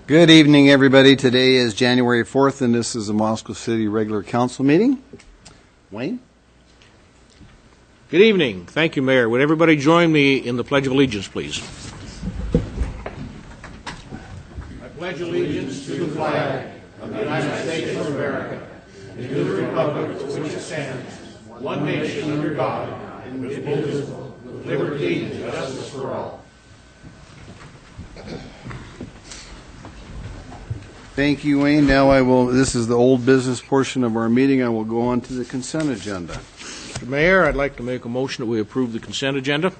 Good evening, everybody. Today is January 4th, and this is the Moscow City Regular Council meeting. Wayne? Good evening. Thank you, Mayor. Would everybody join me in the Pledge of Allegiance, please? I pledge allegiance to the flag of the United States of America and to the republic for which it stands, one nation under God, indivisible, with liberty and justice for all. Thank you, Wayne. Now this is the old business portion of our meeting. I will go on to the consent agenda. Mr. Mayor, I'd like to make a motion that we approve the consent agenda.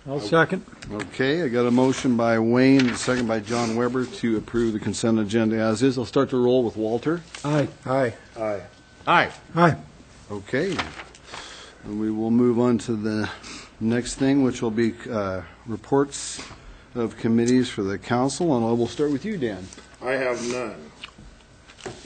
I'll second. Okay, I got a motion by Wayne, and a second by John Weber to approve the consent agenda as is. I'll start the roll with Walter. Aye. Aye. Aye. Aye. Okay. And we will move on to the next thing, which will be reports of committees for the council, and I will start with you, Dan. I have none.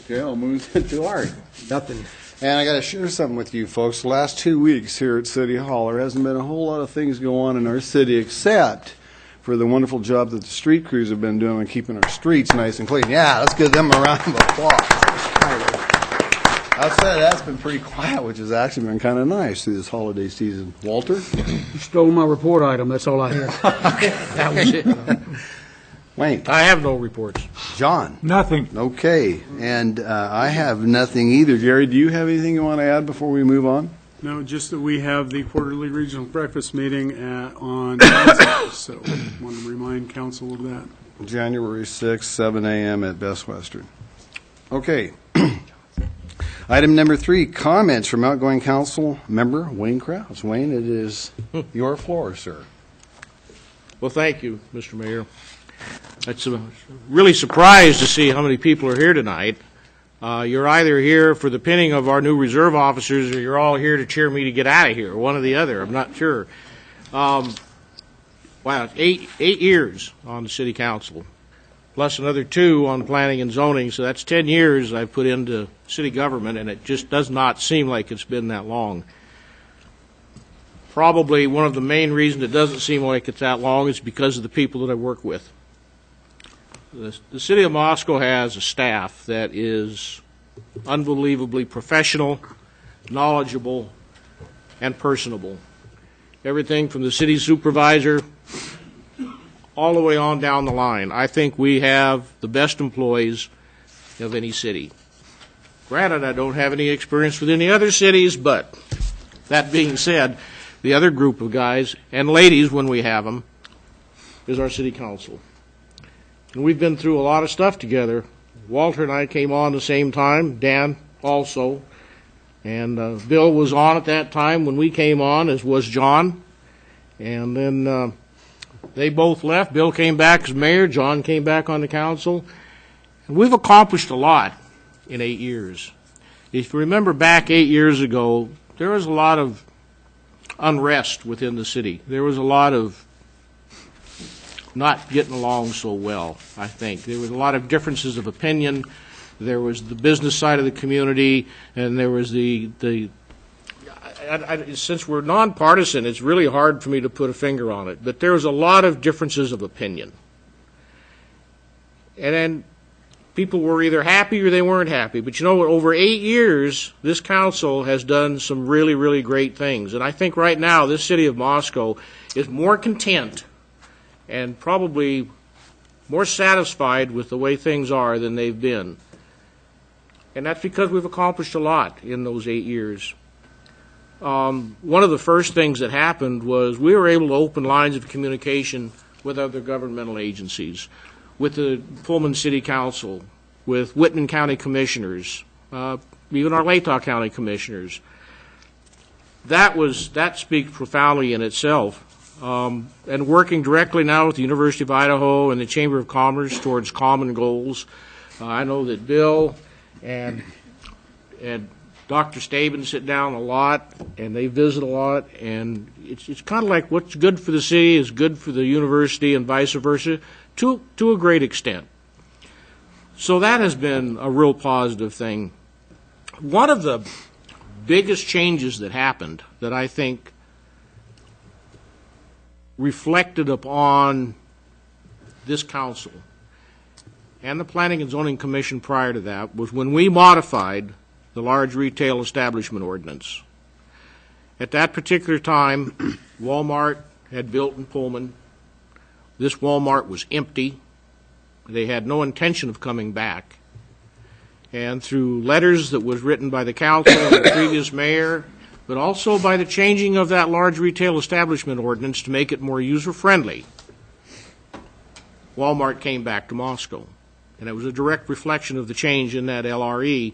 Okay, I'll move to Art. Nothing. And I got to share something with you folks. The last 2 weeks here at City Hall, there hasn't been a whole lot of things go on in our city except for the wonderful job that the street crews have been doing on keeping our streets nice and clean. Yeah, let's give them a round of applause. Outside, that's been pretty quiet, which has actually been kind of nice through this holiday season. Walter? You stole my report item. That's all I had. That was it. Wayne? I have no reports. John? Nothing. Okay, and I have nothing either. Gary, do you have anything you want to add before we move on? No, just that we have the quarterly regional breakfast meeting on Wednesday, so I want to remind council of that. January 6th, 7 a.m. at Best Western. Okay. Item number 3, comments from outgoing council member Wayne Krause. Wayne, it is your floor, sir. Well, thank you, Mr. Mayor. It's really surprised to see how many people are here tonight. You're either here for the pinning of our new reserve officers or you're all here to cheer me to get out of here, one or the other. I'm not sure. Wow, 8 years on the city council, plus another 2 on planning and zoning, so that's 10 years I've put into city government, and it just does not seem like it's been that long. Probably one of the main reasons it doesn't seem like it's that long is because of the people that I work with. The city of Moscow has a staff that is unbelievably professional, knowledgeable, and personable. Everything from the city supervisor all the way on down the line. I think we have the best employees of any city. Granted, I don't have any experience with any other cities, but that being said, the other group of guys and ladies, when we have them, is our city council. And we've been through a lot of stuff together. Walter and I came on the same time, Dan also, and Bill was on at that time when we came on, as was John. And then they both left. Bill came back as mayor. John came back on the council. And we've accomplished a lot in 8 years. If you remember back 8 years ago, there was a lot of unrest within the city. There was a lot of not getting along so well, I think. There was a lot of differences of opinion. There was the business side of the community, and there was since we're nonpartisan, it's really hard for me to put a finger on it, but there was a lot of differences of opinion. And then people were either happy or they weren't happy. But you know what? Over 8 years, this council has done some really, really great things. And I think right now, this city of Moscow is more content and probably more satisfied with the way things are than they've been. And that's because we've accomplished a lot in those 8 years. One of the first things that happened was we were able to open lines of communication with other governmental agencies, with the Pullman City Council, with Whitman County Commissioners, even our Latah County Commissioners. That speaks profoundly in itself. And working directly now with the University of Idaho and the Chamber of Commerce towards common goals. I know that Bill and Dr. Staben sit down a lot, and they visit a lot, and it's kind of like what's good for the city is good for the university and vice versa, to a great extent. So that has been a real positive thing. One of the biggest changes that happened that I think reflected upon this council and the Planning and Zoning Commission prior to that was when we modified the large retail establishment ordinance. At that particular time, Walmart had built in Pullman. This Walmart was empty. They had no intention of coming back. And through letters that was written by the council and the previous mayor, but also by the changing of that large retail establishment ordinance to make it more user-friendly, Walmart came back to Moscow. And it was a direct reflection of the change in that LRE.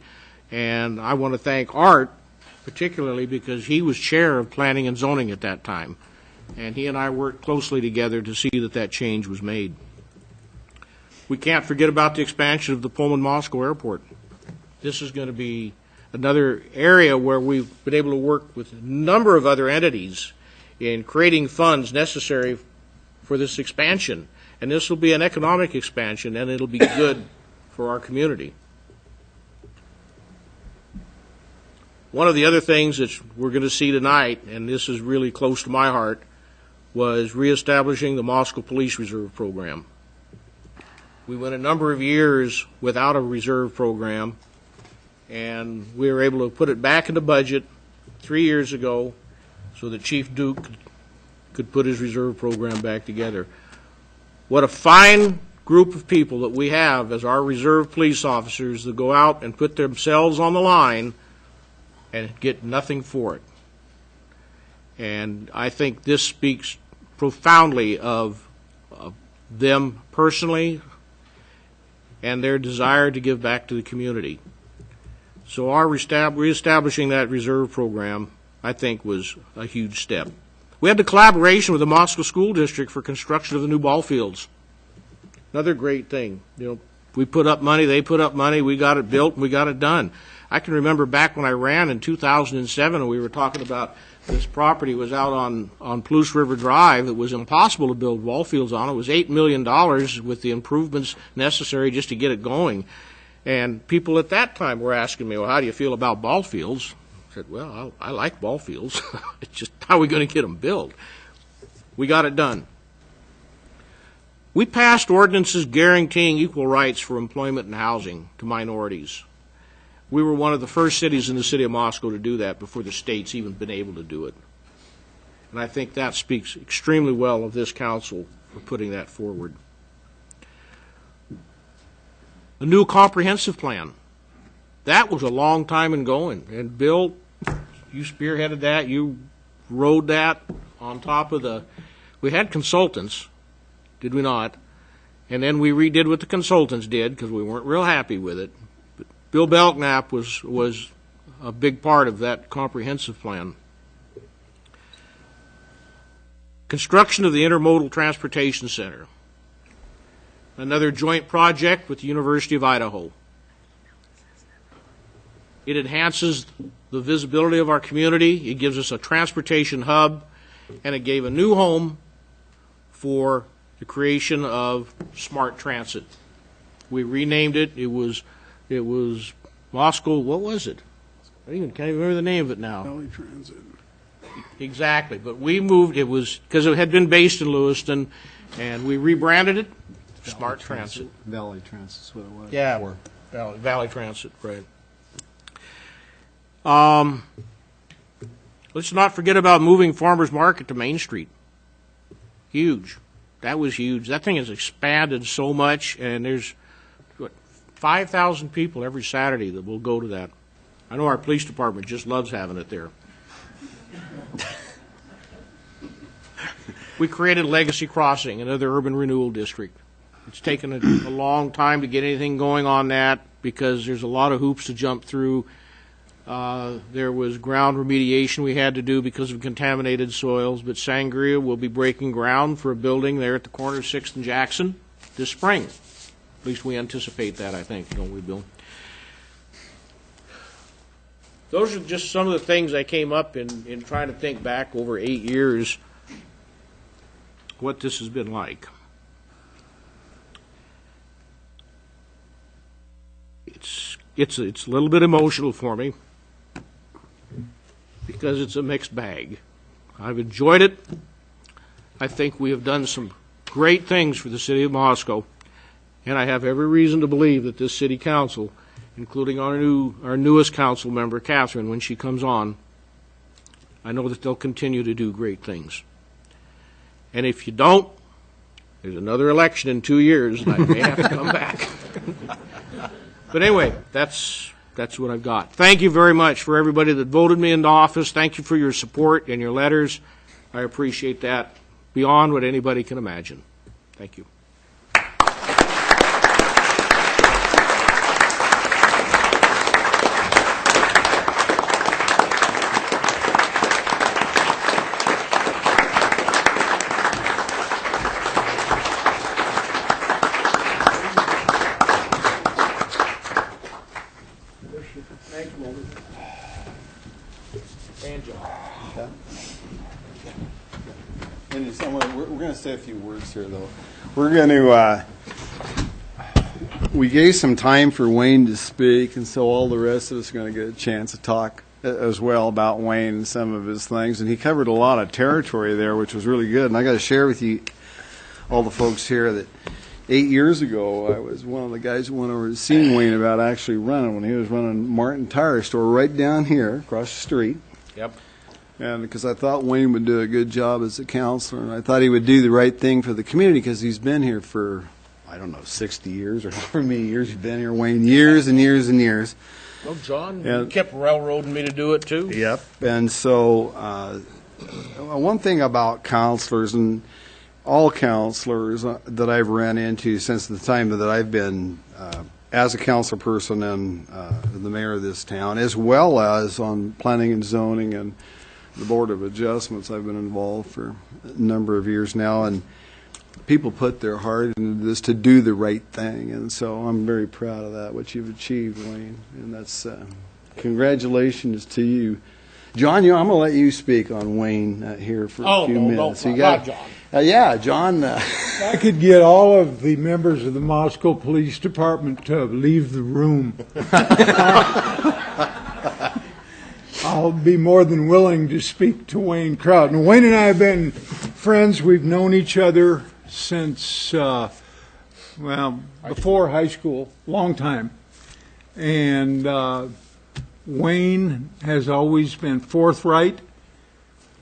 And I want to thank Art, particularly because he was chair of Planning and Zoning at that time. And he and I worked closely together to see that that change was made. We can't forget about the expansion of the Pullman-Moscow Airport. This is going to be another area where we've been able to work with a number of other entities in creating funds necessary for this expansion. And this will be an economic expansion, and it'll be good for our community. One of the other things that we're going to see tonight, and this is really close to my heart, was reestablishing the Moscow Police Reserve Program. We went a number of years without a reserve program, and we were able to put it back in the budget 3 years ago so that Chief Duke could put his reserve program back together. What a fine group of people that we have as our reserve police officers that go out and put themselves on the line and get nothing for it. And I think this speaks profoundly of them personally and their desire to give back to the community. So our reestablishing that reserve program, I think, was a huge step. We had the collaboration with the Moscow School District for construction of the new ball fields. Another great thing. You know, we put up money, they put up money, we got it built, and we got it done. I can remember back when I ran in 2007, and we were talking about this property was out on Palouse River Drive. It was impossible to build ball fields on. It was $8 million with the improvements necessary just to get it going. And people at that time were asking me, well, how do you feel about ball fields? I said, well, I like ball fields. It's just how are we going to get them built? We got it done. We passed ordinances guaranteeing equal rights for employment and housing to minorities. We were one of the first cities in the city of Moscow to do that before the state's even been able to do it. And I think that speaks extremely well of this council for putting that forward. A new comprehensive plan. That was a long time in going. And Bill, you spearheaded that. You rode that on top of the... We had consultants, did we not? And then we redid what the consultants did because we weren't real happy with it. But Bill Belknap was a big part of that comprehensive plan. Construction of the Intermodal Transportation Center. Another joint project with the University of Idaho. It enhances the visibility of our community. It gives us a transportation hub, and it gave a new home for the creation of smart transit. We renamed it. It was Moscow. What was it? Can't even remember the name of it now. Valley Transit. Exactly, but we moved. It was because it had been based in Lewiston, and we rebranded it. Smart Transit. Valley Transit is what it was. Yeah, Valley Transit, right. Let's not forget about moving Farmers Market to Main Street. Huge. That was huge. That thing has expanded so much, and there's 5,000 people every Saturday that will go to that. I know our police department just loves having it there. We created Legacy Crossing, another urban renewal district. It's taken a long time to get anything going on that because there's a lot of hoops to jump through. There was ground remediation we had to do because of contaminated soils, but Sangria will be breaking ground for a building there at the corner of 6th and Jackson this spring. At least we anticipate that, I think, don't we, Bill? Those are just some of the things I came up in trying to think back over 8 years what this has been like. It's a little bit emotional for me because it's a mixed bag. I've enjoyed it. I think we have done some great things for the city of Moscow, And I have every reason to believe that this city council, including our newest council member, Catherine, when she comes on, I know that they'll continue to do great things. And if you don't, there's another election in 2 years, and I may have to come back. But anyway, that's what I've got. Thank you very much for everybody that voted me into office. Thank you for your support and your letters. I appreciate that beyond what anybody can imagine. Thank you. We're going to say a few words here, though. We're going to, we gave some time for Wayne to speak, and so all the rest of us are going to get a chance to talk as well about Wayne and some of his things. And he covered a lot of territory there, which was really good. And I got to share with you, all the folks here, that 8 years ago, I was one of the guys who went over to see Wayne about actually running when he was running Martin Tire Store right down here across the street. Yep. And because I thought Wayne would do a good job as a counselor, and I thought he would do the right thing for the community because he's been here for, I don't know, 60 years or however many years you've been here, Wayne, years and years and years. Well, John, you kept railroading me to do it, too. Yep. And so one thing about counselors, and all counselors that I've ran into since the time that I've been as a council person and the mayor of this town, as well as on planning and zoning and the Board of Adjustments. I've been involved for a number of years now, and people put their heart into this to do the right thing, and so I'm very proud of that, what you've achieved, Wayne, and that's congratulations to you. John, I'm going to let you speak on Wayne here for a few minutes. Not John. Yeah, John. I could get all of the members of the Moscow Police Department to leave the room. I'll be more than willing to speak to Wayne Kraut. And Wayne and I have been friends. We've known each other since, before high school, long time. And Wayne has always been forthright.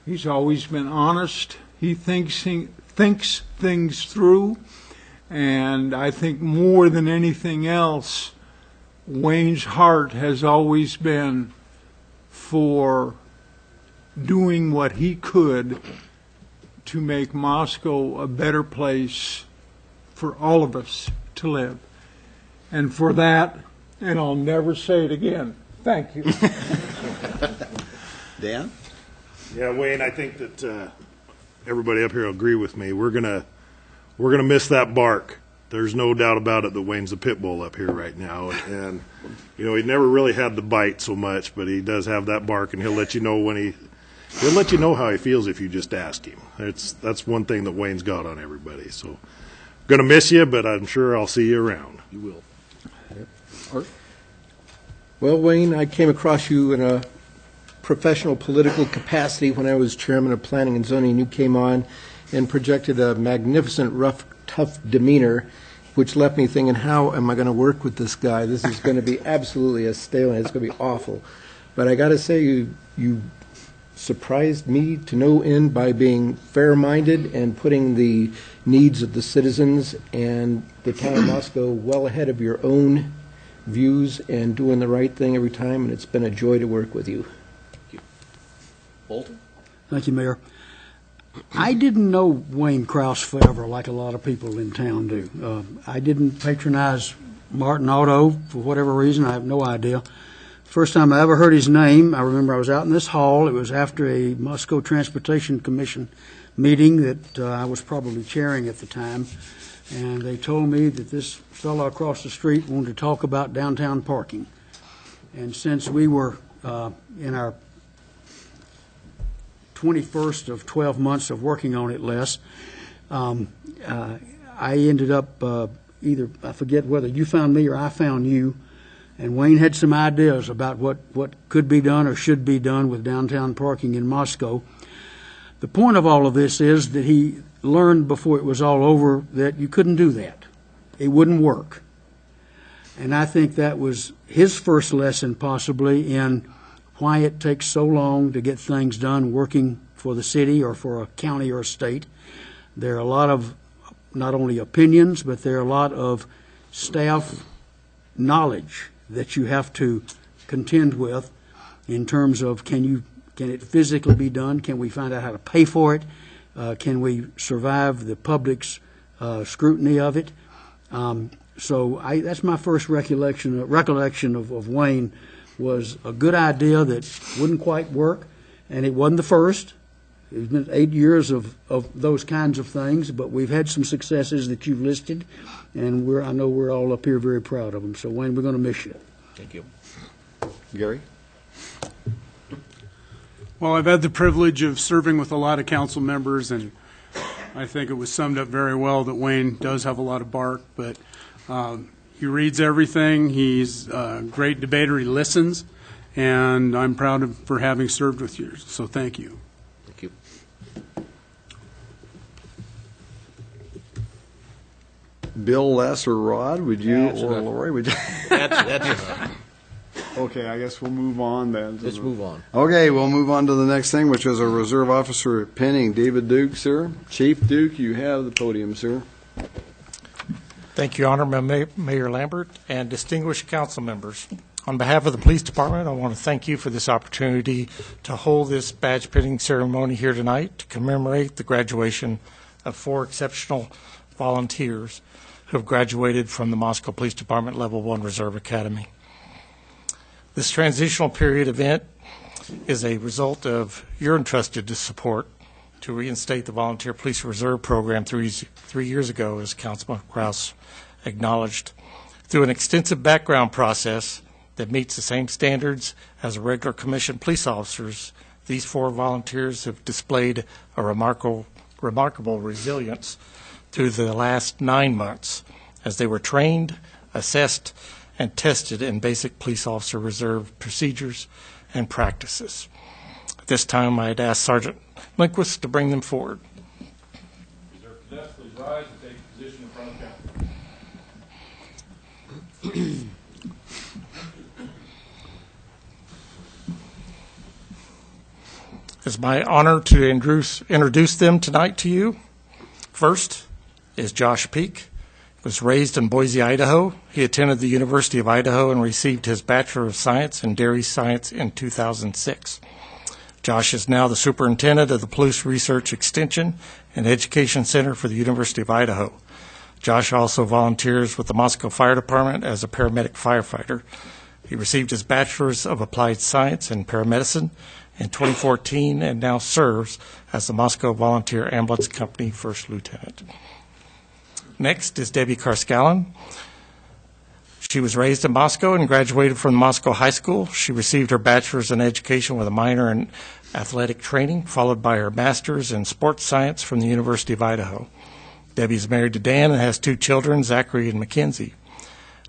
He's always been honest. He thinks things through. And I think more than anything else, Wayne's heart has always been for doing what he could to make Moscow a better place for all of us to live. And for that, and I'll never say it again, thank you. Dan? Yeah, Wayne, I think that everybody up here will agree with me. We're gonna miss that bark. There's no doubt about it that Wayne's a pit bull up here right now, and he never really had the bite so much, but he does have that bark, and he'll let you know he'll let you know how he feels if you just ask him. That's one thing that Wayne's got on everybody. So, gonna miss you, but I'm sure I'll see you around. You will. Art? Well, Wayne, I came across you in a professional political capacity when I was chairman of planning and zoning. You came on and projected a magnificent, rough, tough demeanor, which left me thinking, how am I going to work with this guy? This is going to be absolutely a stalemate. It's going to be awful. But I got to say, you surprised me to no end by being fair-minded and putting the needs of the citizens and the town of Moscow well ahead of your own views and doing the right thing every time, and it's been a joy to work with you. Bolton? Thank you, Mayor. I didn't know Wayne Krause forever like a lot of people in town do. I didn't patronize Martin Auto for whatever reason. I have no idea. First time I ever heard his name, I remember I was out in this hall. It was after a Moscow Transportation Commission meeting that I was probably chairing at the time, and they told me that this fellow across the street wanted to talk about downtown parking. And since we were in our 21st of 12 months of working on it less, I ended up either, I forget whether you found me or I found you, and Wayne had some ideas about what could be done or should be done with downtown parking in Moscow. The point of all of this is that he learned before it was all over that you couldn't do that. it wouldn't work. And I think that was his first lesson possibly in why it takes so long to get things done working for the city or for a county or a state. There are a lot of not only opinions, but there are a lot of staff knowledge that you have to contend with in terms of can it physically be done? Can we find out how to pay for it? Can we survive the public's scrutiny of it? So that's my first recollection of Wayne, was a good idea that wouldn't quite work, and it wasn't the first. It's been 8 years of those kinds of things, but we've had some successes that you've listed, and I know we're all up here very proud of them. So, Wayne, we're going to miss you. Thank you. Gary? Well, I've had the privilege of serving with a lot of council members, and I think it was summed up very well that Wayne does have a lot of bark, but he reads everything. He's a great debater. He listens, and I'm proud for having served with you. So thank you. Thank you. Bill, Les, or Rod, would you, That's or enough. Lori, would you? That's enough. Okay, I guess we'll move on then. Let's move on. Okay, we'll move on to the next thing, which is a reserve officer pending. David Duke, sir. Chief Duke, you have the podium, sir. Thank you, Honorable Mayor Lambert and distinguished council members. On behalf of the police department, I want to thank you for this opportunity to hold this badge pinning ceremony here tonight to commemorate the graduation of 4 exceptional volunteers who have graduated from the Moscow Police Department Level 1 Reserve Academy. This transitional period event is a result of your entrusted support to reinstate the Volunteer Police Reserve Program 3 years ago, as Councilman Kraus acknowledged, through an extensive background process that meets the same standards as regular commissioned police officers. These 4 volunteers have displayed a remarkable resilience through the last 9 months as they were trained, assessed, and tested in basic police officer reserve procedures and practices. At this time, I'd ask Sergeant Lindquist to bring them forward. Reserve cadets, please rise and take position in front of council. It's my honor to introduce them tonight to you. First is Josh Peak. He was raised in Boise, Idaho. He attended the University of Idaho and received his Bachelor of Science in Dairy Science in 2006. Josh is now the superintendent of the Police Research Extension and Education Center for the University of Idaho. Josh also volunteers with the Moscow Fire Department as a paramedic firefighter. He received his Bachelor's of Applied Science in Paramedicine in 2014 and now serves as the Moscow Volunteer Ambulance Company First Lieutenant. Next is Debbie Karscallon. She was raised in Moscow and graduated from Moscow High School. She received her bachelor's in education with a minor in athletic training, followed by her master's in sports science from the University of Idaho. Debbie is married to Dan and has 2 children, Zachary and Mackenzie.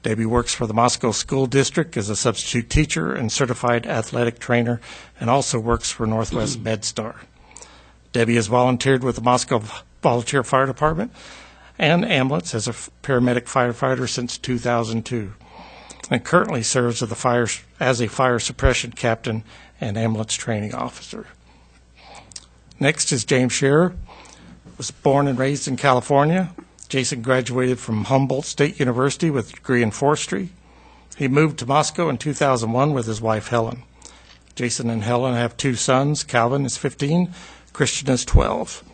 Debbie works for the Moscow School District as a substitute teacher and certified athletic trainer, and also works for Northwest MedStar. Debbie has volunteered with the Moscow Volunteer Fire Department and ambulance as a paramedic firefighter since 2002, and currently serves as a fire suppression captain and ambulance training officer. Next is James Scherer. Was born and raised in California. Jason graduated from Humboldt State University with a degree in forestry. He moved to Moscow in 2001 with his wife, Helen. Jason and Helen have 2 sons. Calvin is 15, Christian is 12.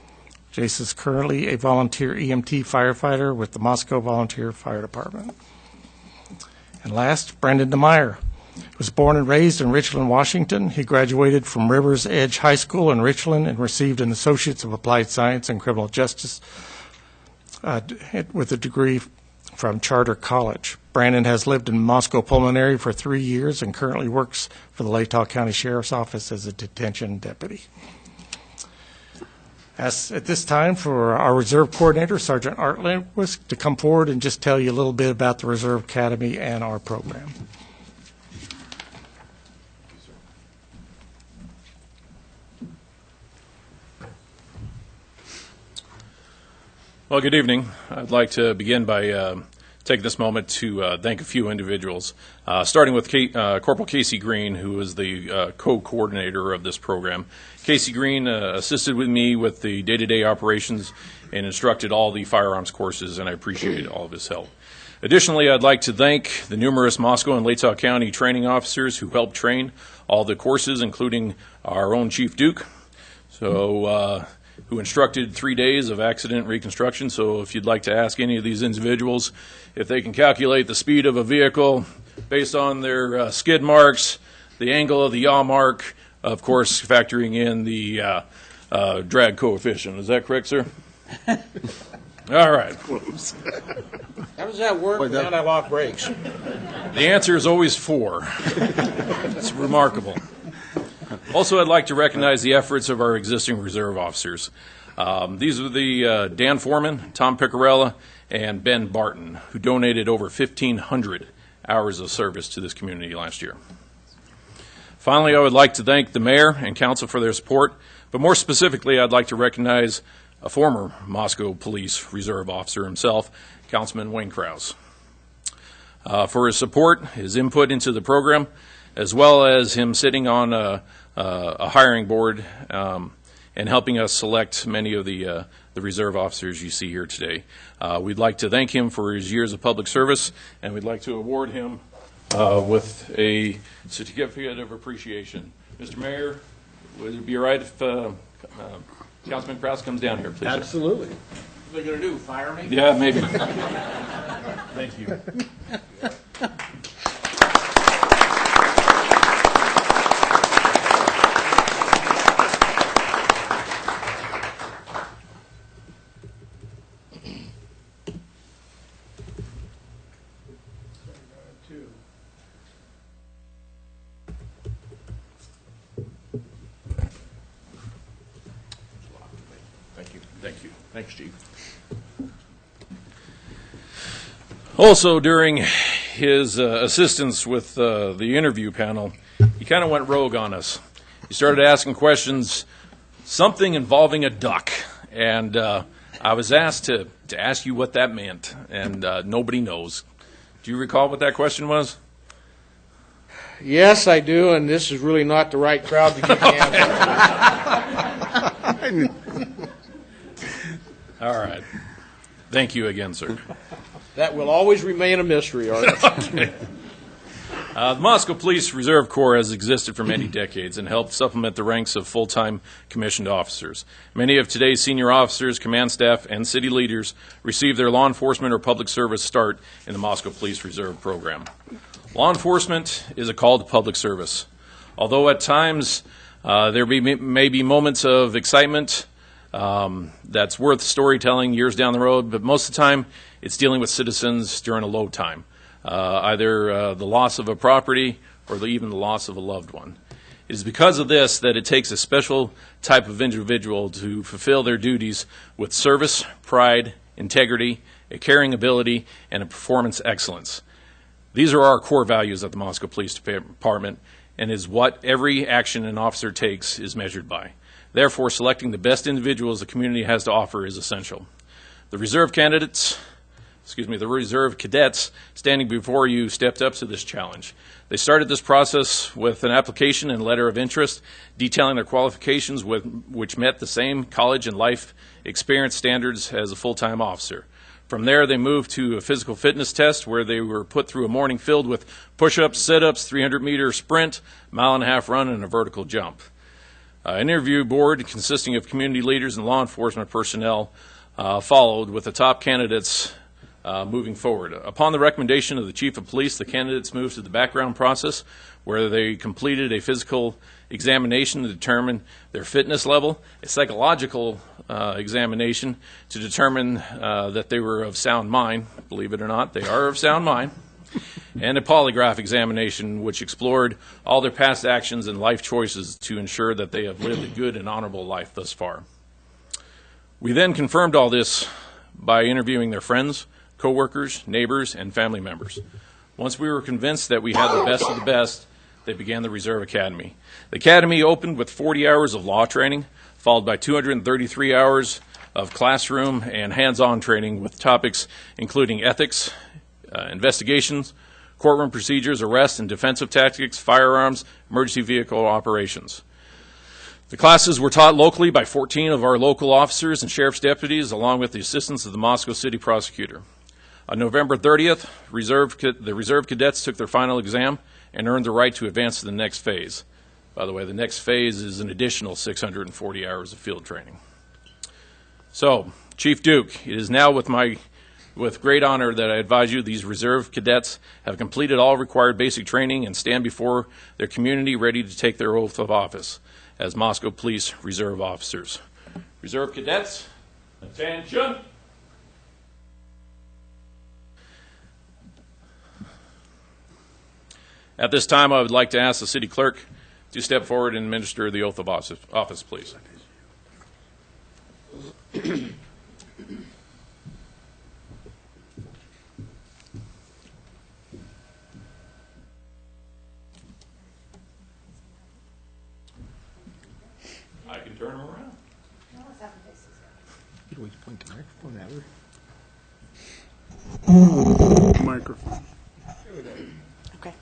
Jason is currently a volunteer EMT firefighter with the Moscow Volunteer Fire Department. And last, Brandon DeMeyer. Was born and raised in Richland, Washington. He graduated from Rivers Edge High School in Richland and received an Associate's of Applied Science in Criminal Justice with a degree from Charter College. Brandon has lived in Moscow Pulmonary for 3 years and currently works for the Latah County Sheriff's Office as a detention deputy. Ask at this time for our Reserve Coordinator, Sergeant Art Lindquist, to come forward and just tell you a little bit about the Reserve Academy and our program. Well, good evening. I'd like to begin by take this moment to thank a few individuals, starting with Corporal Casey Green, who is the co-coordinator of this program. Casey Green assisted with me with the day-to-day operations and instructed all the firearms courses, and I appreciate all of his help. Additionally, I'd like to thank the numerous Moscow and Latah County training officers who helped train all the courses, including our own Chief Duke, who instructed 3 days of accident reconstruction. So if you'd like to ask any of these individuals if they can calculate the speed of a vehicle based on their skid marks, the angle of the yaw mark, of course, factoring in the drag coefficient. Is that correct, sir? All right. How does that work with anti-lock brakes? The answer is always 4. It's remarkable. Also, I'd like to recognize the efforts of our existing reserve officers. These are the Dan Foreman, Tom Picarella, and Ben Barton, who donated over 1,500 hours of service to this community last year. Finally, I would like to thank the mayor and council for their support, but more specifically, I'd like to recognize a former Moscow Police Reserve officer himself, Councilman Wayne Krause, for his support, his input into the program, as well as him sitting on a hiring board and helping us select many of the reserve officers you see here today. We'd like to thank him for his years of public service, and we'd like to award him with a certificate of appreciation. Mr. Mayor, would it be all right if Councilman Krause comes down here, please? Absolutely. What are they going to do, fire me? Yeah, maybe. Thank you. Thank you. Thanks, Chief. Also, during his assistance with the interview panel, he kind of went rogue on us. He started asking questions, something involving a duck, and I was asked to ask you what that meant, and nobody knows. Do you recall what that question was? Yes, I do, and this is really not the right crowd to get the answer. All right. Thank you again, sir. That will always remain a mystery, Art. Okay. The Moscow Police Reserve Corps has existed for many decades and helped supplement the ranks of full-time commissioned officers. Many of today's senior officers, command staff, and city leaders receive their law enforcement or public service start in the Moscow Police Reserve program. Law enforcement is a call to public service. Although at times there may be moments of excitement that's worth storytelling years down the road, but most of the time it's dealing with citizens during a low time, either the loss of a property or even the loss of a loved one. It is because of this that it takes a special type of individual to fulfill their duties with service, pride, integrity, a caring ability, and a performance excellence. These are our core values at the Moscow Police Department, and is what every action an officer takes is measured by. Therefore, selecting the best individuals the community has to offer is essential. The reserve cadets standing before you stepped up to this challenge. They started this process with an application and letter of interest detailing their qualifications which met the same college and life experience standards as a full-time officer. From there, they moved to a physical fitness test where they were put through a morning filled with push-ups, sit-ups, 300-meter sprint, mile-and-a-half run, and a vertical jump. An interview board consisting of community leaders and law enforcement personnel followed with the top candidates moving forward. Upon the recommendation of the chief of police, the candidates moved to the background process where they completed a physical examination to determine their fitness level, a psychological examination to determine that they were of sound mind. Believe it or not, they are of sound mind. And a polygraph examination which explored all their past actions and life choices to ensure that they have lived a good and honorable life thus far. We then confirmed all this by interviewing their friends, coworkers, neighbors, and family members. Once we were convinced that we had the best of the best, they began the Reserve Academy. The Academy opened with 40 hours of law training, followed by 233 hours of classroom and hands-on training with topics including ethics, investigations, courtroom procedures, arrest and defensive tactics, firearms, emergency vehicle operations. The classes were taught locally by 14 of our local officers and sheriff's deputies, along with the assistance of the Moscow City prosecutor. On November 30th, the reserve cadets took their final exam and earned the right to advance to the next phase. By the way, the next phase is an additional 640 hours of field training. So, Chief Duke, it is now with great honor that I advise you these reserve cadets have completed all required basic training and stand before their community ready to take their oath of office as Moscow Police Reserve officers. Reserve cadets, attention. At this time, I would like to ask the city clerk to step forward and administer the oath of office, please. I can turn them around. You always point the microphone at her. Microphone. Okay.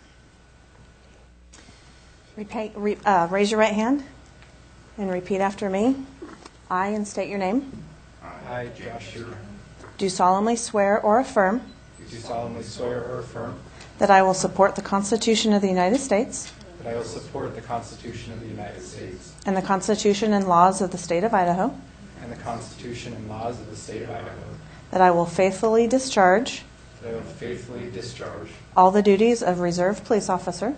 Raise your right hand and repeat after me. I, and state your name, I, Josh Schurer, do solemnly swear or affirm do solemnly swear or affirm that I will support the Constitution of the United States that I will support the Constitution of the United States and the Constitution and laws of the State of Idaho, and the Constitution and laws of the State of Idaho, that I will faithfully discharge that I will faithfully discharge all the duties of Reserve Police Officer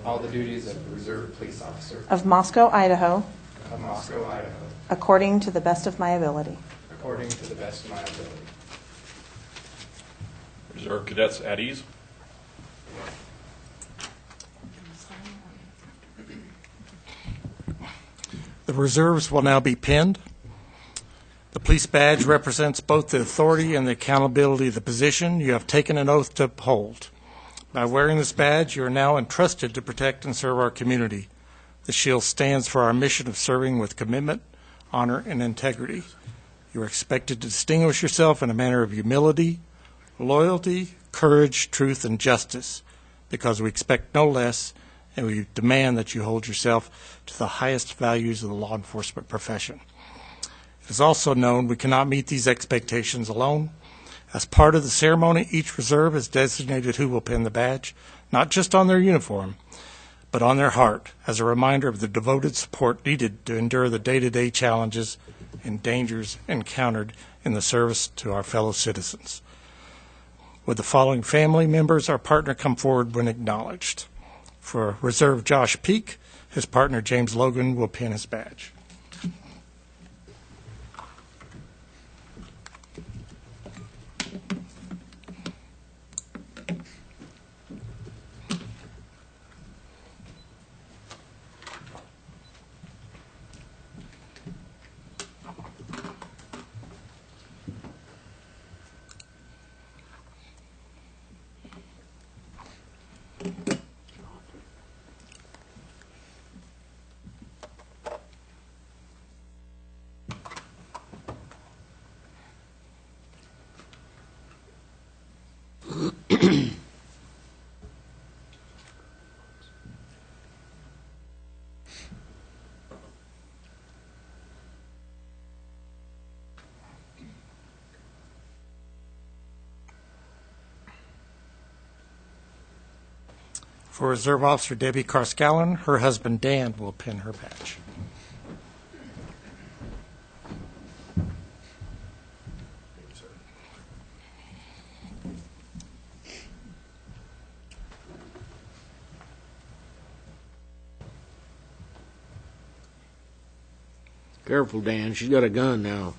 all the duties of a Reserve Police Officer of Moscow, Idaho, of Moscow, Idaho, according to the best of my ability. according to the best of my ability. Reserve cadets at ease. The reserves will now be pinned. The police badge represents both the authority and the accountability of the position you have taken an oath to uphold. By wearing this badge, you are now entrusted to protect and serve our community. The shield stands for our mission of serving with commitment, honor, and integrity. You are expected to distinguish yourself in a manner of humility, loyalty, courage, truth, and justice, because we expect no less, and we demand that you hold yourself to the highest values of the law enforcement profession. It is also known we cannot meet these expectations alone. As part of the ceremony, each reserve has designated who will pin the badge, not just on their uniform, but on their heart, as a reminder of the devoted support needed to endure the day-to-day challenges and dangers encountered in the service to our fellow citizens. Would the following family members, our partner, come forward when acknowledged? For Reserve Josh Peak, his partner James Logan will pin his badge. For Reserve Officer Debbie Carscallon, her husband Dan will pin her badge. Careful, Dan. She's got a gun now.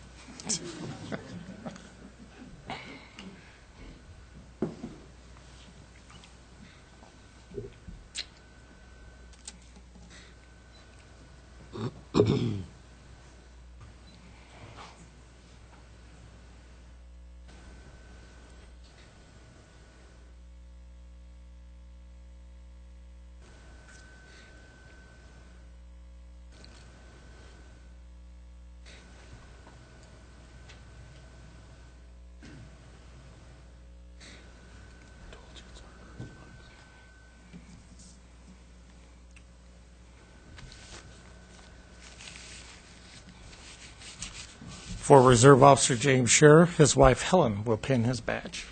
For Reserve Officer James Scherer, his wife Helen will pin his badge.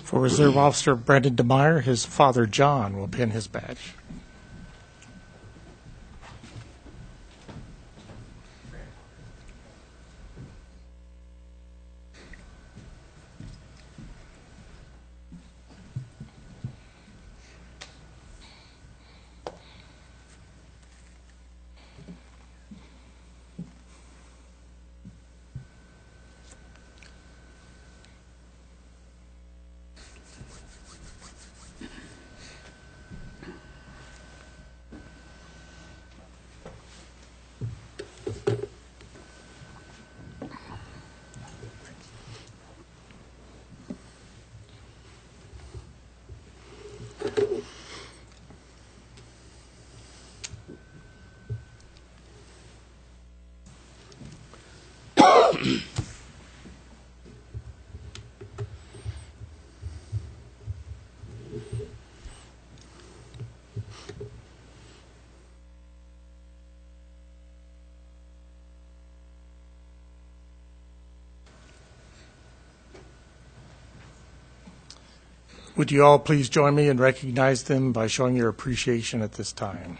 For Reserve Officer Brendan DeMeyer, his father John will pin his badge. Would you all please join me and recognize them by showing your appreciation at this time?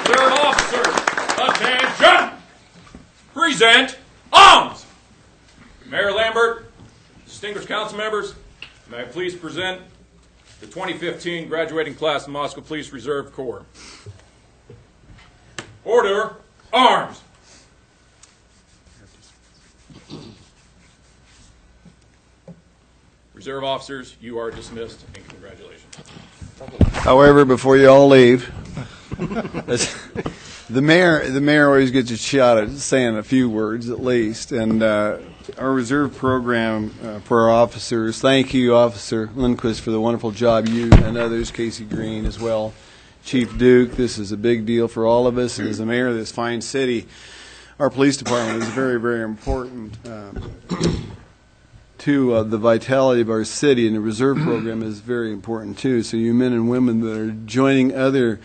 Reserve officers, attention! Present arms! Mayor Lambert, distinguished council members, may I please present the 2015 graduating class of Moscow Police Reserve Corps. Order, arms! Reserve officers, you are dismissed, and congratulations. However, before you all leave, the mayor always gets a shot at saying a few words at least. And our reserve program for our officers, thank you, Officer Lindquist, for the wonderful job you and others, Casey Green as well, Chief Duke. This is a big deal for all of us. And as the mayor of this fine city, our police department is very, very important to the vitality of our city, and the reserve program is very important too. So you men and women that are joining other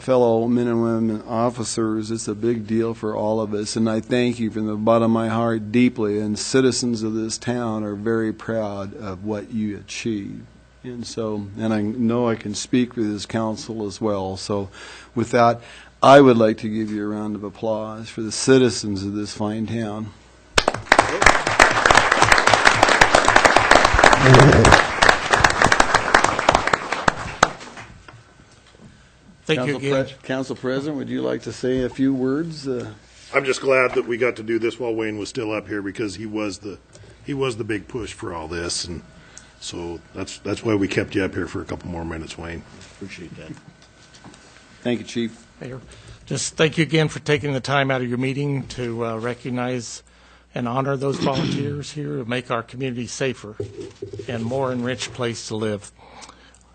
fellow men and women officers, it's a big deal for all of us, and I thank you from the bottom of my heart deeply, and citizens of this town are very proud of what you achieved. And so, and I know I can speak for this council as well. So with that, I would like to give you a round of applause for the citizens of this fine town. Thank you again. Council President, would you like to say a few words? I'm just glad that we got to do this while Wayne was still up here, because he was the big push for all this, and So that's why we kept you up here for a couple more minutes, Wayne. Appreciate that. Thank you, Chief. Mayor, just thank you again for taking the time out of your meeting to recognize and honor those volunteers here to make our community safer and more enriched place to live.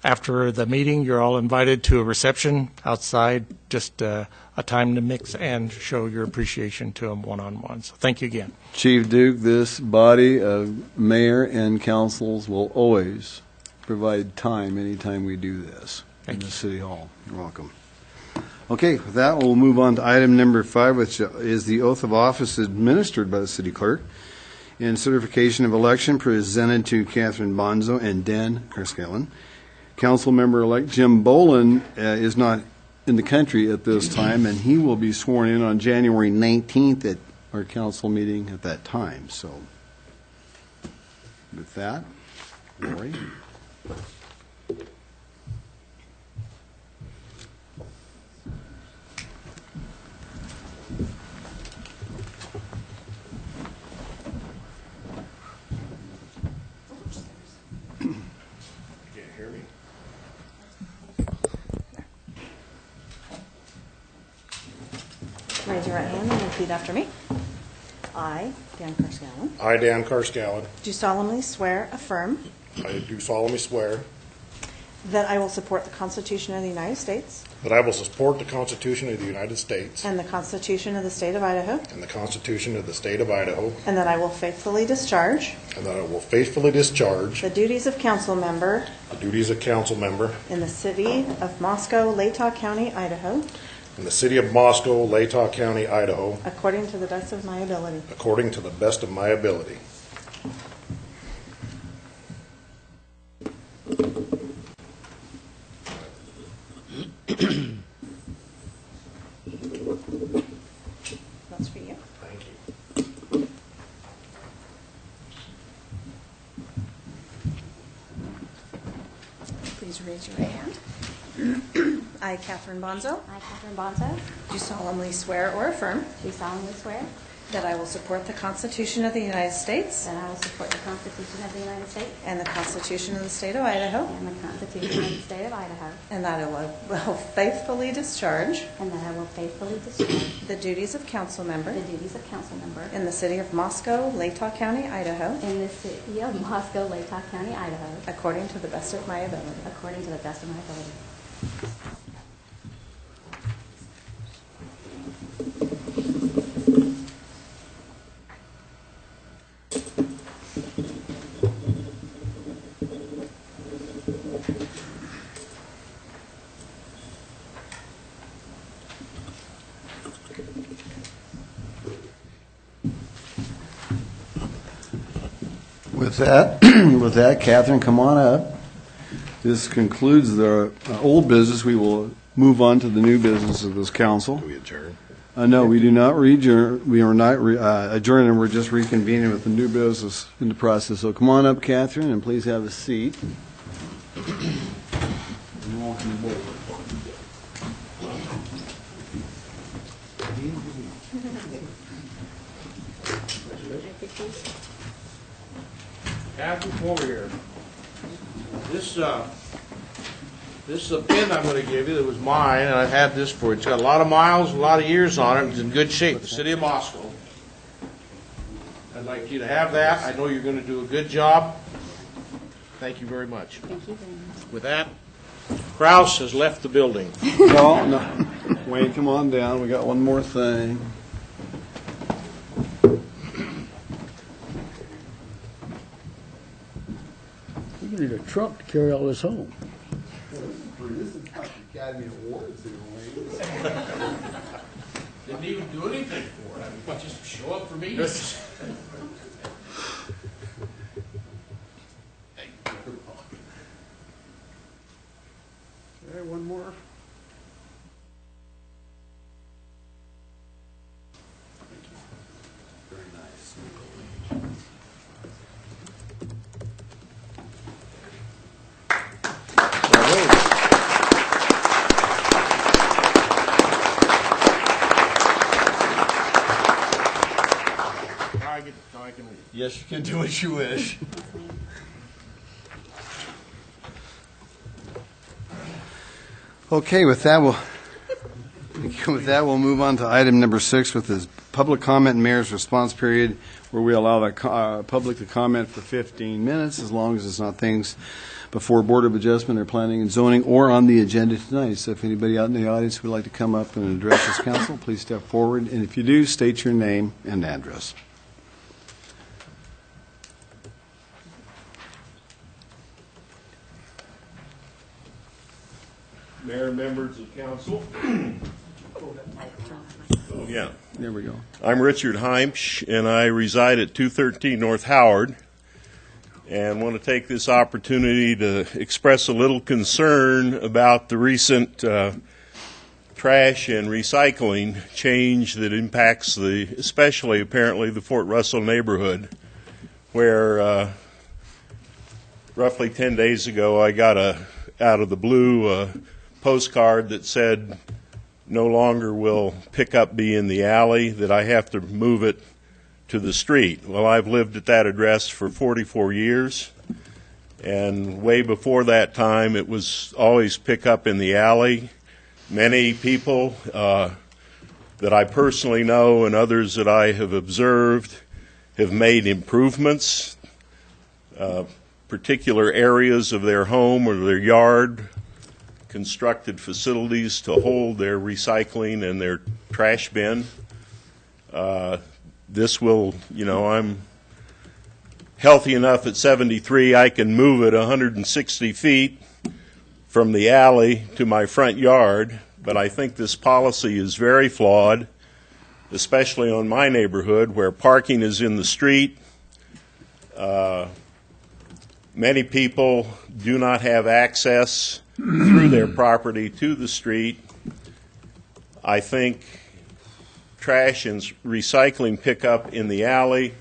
After the meeting, you're all invited to a reception outside, just a time to mix and show your appreciation to them one-on-one. So thank you again. Chief Duke, this body of mayor and councils will always provide time anytime we do this in the City Hall. You're welcome. Okay, with that, we'll move on to item number 5, which is the oath of office administered by the city clerk and certification of election presented to Catherine Bonzo and Dan Carskellen. Council member-elect Jim Bolin is not in the country at this time, and he will be sworn in on January 19th at our council meeting at that time. So with that, Lori. Raise your right hand and repeat after me. I, Dan Carskellen, I, Dan Carskellen, do solemnly swear, affirm, I do solemnly swear that I will support the Constitution of the United States that I will support the Constitution of the United States and the Constitution of the State of Idaho, and the Constitution of the State of Idaho, and that I will faithfully discharge and that I will faithfully discharge the duties of council member the duties of council member in the city of Moscow, Latah County, Idaho, in the city of Moscow, Latah County, Idaho, according to the best of my ability. according to the best of my ability. That's for you. Thank you. Please raise your right hand. I, Catherine Bonzo, I, Catherine Bonzo, do solemnly swear or affirm do solemnly swear that I will support the Constitution of the United States that I will support the Constitution of the United States and the Constitution of the State of Idaho, and the Constitution of the State of Idaho, and that I will faithfully discharge and that I will faithfully discharge the duties of council member the duties of council member in the city of Moscow, Latah County, Idaho, in the city of Moscow, Latah County, Idaho, according to the best of my ability. according to the best of my ability. With that, Catherine, come on up. This concludes the old business. We will move on to the new business of this council. Do we adjourn? No, we do not adjourn. We are not adjourning. We're just reconvening with the new business in the process. So come on up, Catherine, and please have a seat. And welcome aboard. Catherine, come over here. This is a pin I'm going to give you that was mine, and I've had this for, it's got a lot of miles, a lot of years on it, it's in good shape. The city of Moscow. I'd like you to have that. I know you're going to do a good job. Thank you very much. Thank you very much. With that, Kraus has left the building. No. Wayne, come on down. We got one more thing. You need a truck to carry all this home. This is like Academy Awards here, Wayne. Didn't even do anything for it. I mean, just show up for me. Okay, one more. Very nice. Now I can leave. Yes, you can do what you wish. Okay, with that, we'll move on to item number 6 with this public comment and mayor's response period, where we allow the public to comment for 15 minutes, as long as it's not things before Board of Adjustment or Planning and Zoning or on the agenda tonight. So if anybody out in the audience would like to come up and address this council, please step forward. And if you do, state your name and address. Mayor and members of council. Oh, yeah. There we go. I'm Richard Heimsch, and I reside at 213 North Howard, and want to take this opportunity to express a little concern about the recent trash and recycling change that impacts especially apparently the Fort Russell neighborhood, where roughly 10 days ago I got out of the blue postcard that said no longer will pickup be in the alley, that I have to move it to the street. Well, I've lived at that address for 44 years, and way before that time it was always pickup in the alley. Many people that I personally know and others that I have observed have made improvements, particular areas of their home or their yard, constructed facilities to hold their recycling and their trash bin. This will, I'm healthy enough at 73, I can move it 160 feet from the alley to my front yard, but I think this policy is very flawed, especially on my neighborhood where parking is in the street. Many people do not have access through their property to the street. I think trash and recycling pickup in the alley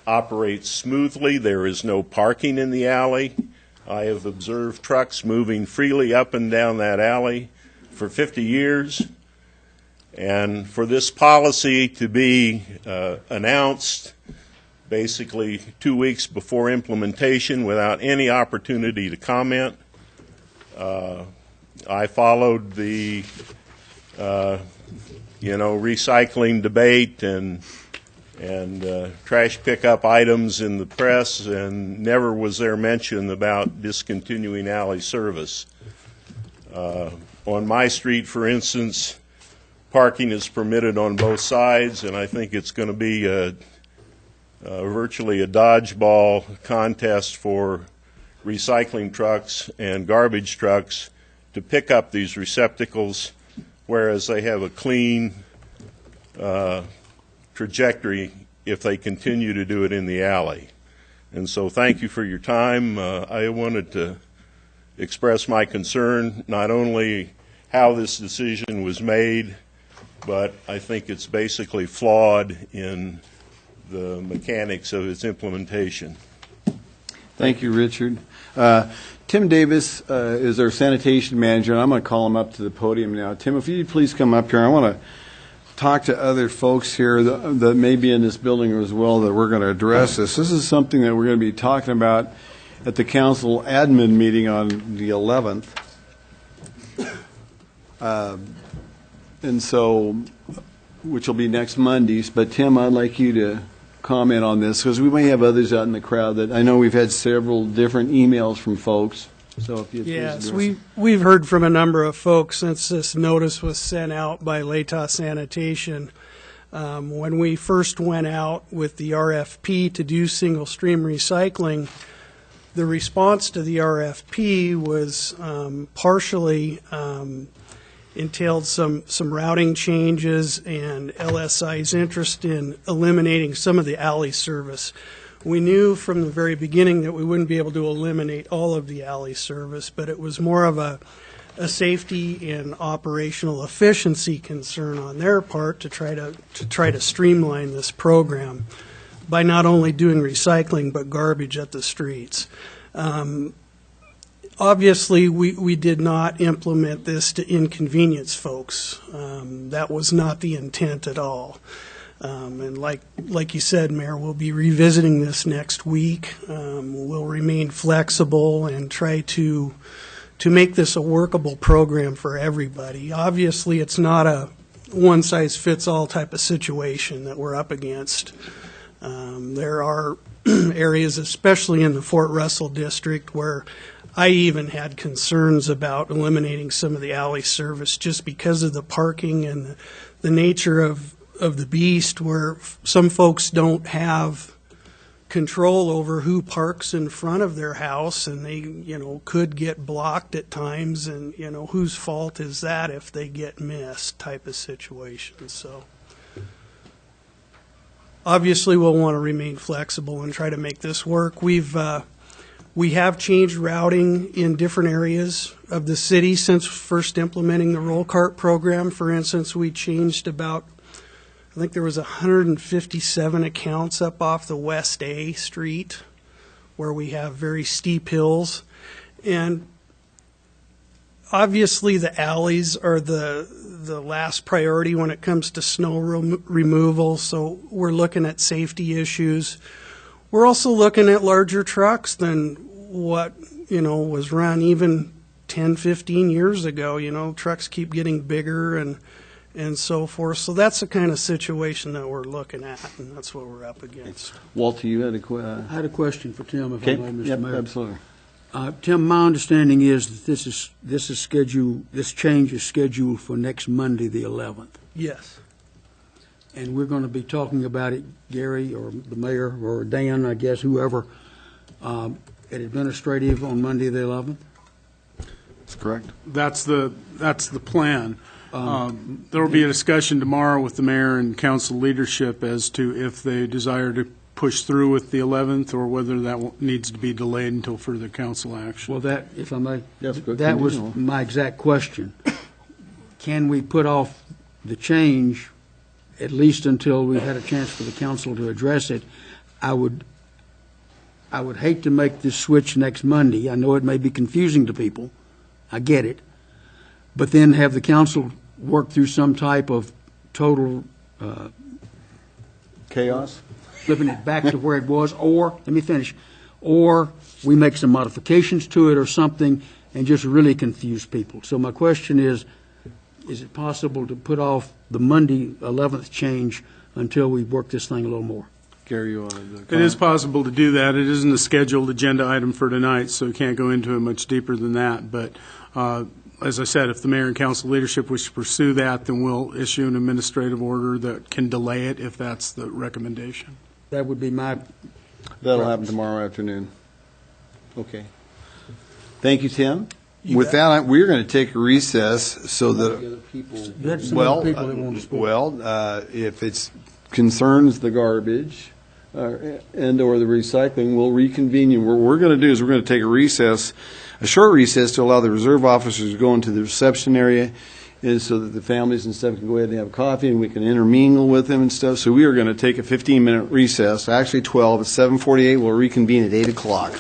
operates smoothly. There is no parking in the alley. I have observed trucks moving freely up and down that alley for 50 years. And for this policy to be announced basically 2 weeks before implementation without any opportunity to comment, I followed the, recycling debate and trash pickup items in the press, and never was there mention about discontinuing alley service. On my street, for instance, parking is permitted on both sides, and I think it's going to be virtually a dodgeball contest for recycling trucks and garbage trucks to pick up these receptacles, whereas they have a clean trajectory if they continue to do it in the alley. And so thank you for your time. I wanted to express my concern, not only how this decision was made, but I think it's basically flawed in the mechanics of its implementation. Thank you, Richard. Tim Davis is our sanitation manager, and I'm going to call him up to the podium now. Tim, if you'd please come up here. I want to talk to other folks here that may be in this building as well that we're going to address this. This is something that we're going to be talking about at the council admin meeting on the 11th. And so, which will be next Mondays. But Tim, I'd like you to comment on this, because we may have others out in the crowd that I know we've had several different emails from folks. So if you yes, we've heard from a number of folks since this notice was sent out by Latah Sanitation. When we first went out with the RFP to do single stream recycling, the response to the RFP was partially entailed some routing changes and LSI's interest in eliminating some of the alley service. We knew from the very beginning that we wouldn't be able to eliminate all of the alley service, but it was more of a safety and operational efficiency concern on their part to try to streamline this program by not only doing recycling but garbage at the streets. Obviously, we did not implement this to inconvenience folks. That was not the intent at all. And like you said, Mayor, we'll be revisiting this next week. We'll remain flexible and try to to make this a workable program for everybody. Obviously, it's not a one-size-fits-all type of situation that we're up against. There are areas, especially in the Fort Russell district, where I even had concerns about eliminating some of the alley service just because of the parking and the nature of the beast, where some folks don't have control over who parks in front of their house, and they, could get blocked at times, and, whose fault is that if they get missed type of situation. So obviously we'll want to remain flexible and try to make this work. We have changed routing in different areas of the city since first implementing the roll cart program. For instance, we changed I think there was 157 accounts up off the West A Street where we have very steep hills. And obviously the alleys are the last priority when it comes to snow removal, so we're looking at safety issues. We're also looking at larger trucks than what, was run even 10, 15 years ago. Trucks keep getting bigger and so forth. So that's the kind of situation that we're looking at, and that's what we're up against. Walter, you had I had a question for Tim, if okay. I may, Mr. Yep, Mayor. absolutely. Tim, my understanding is that this change is scheduled for next Monday, the 11th. Yes. And we're going to be talking about it, Gary or the mayor or Dan, I guess, whoever, at administrative on Monday, the 11th? That's correct. That's the plan. There will be a discussion tomorrow with the mayor and council leadership as to if they desire to push through with the 11th or whether that needs to be delayed until further council action. Well, that, if I may, Yes, good. that was my exact question. Can we put off the change at least until we've had a chance for the council to address it? I would hate to make this switch next Monday. I know it may be confusing to people. I get it. But then have the council work through some type of total Chaos? flipping it back to where it was, or, let me finish, or we make some modifications to it or something and just really confuse people. So my question is it possible to put off the Monday 11th change until we work this thing a little more? Gary, you wanted to It is possible to do that. It isn't a scheduled agenda item for tonight, so we can't go into it much deeper than that. But as I said, if the mayor and council leadership wish to pursue that, then we'll issue an administrative order that can delay it if that's the recommendation. That would be my... That'll happen tomorrow afternoon. Okay. Thank you, Tim. With that, we're going to take a recess so that, if it concerns the garbage and/or the recycling, we'll reconvene you. What we're going to do is we're going to take a short recess to allow the reserve officers to go into the reception area, and so that the families and stuff can go ahead and have coffee and we can intermingle with them and stuff. So we are going to take a 15-minute recess, actually 12. At 7:48, we'll reconvene at 8 o'clock.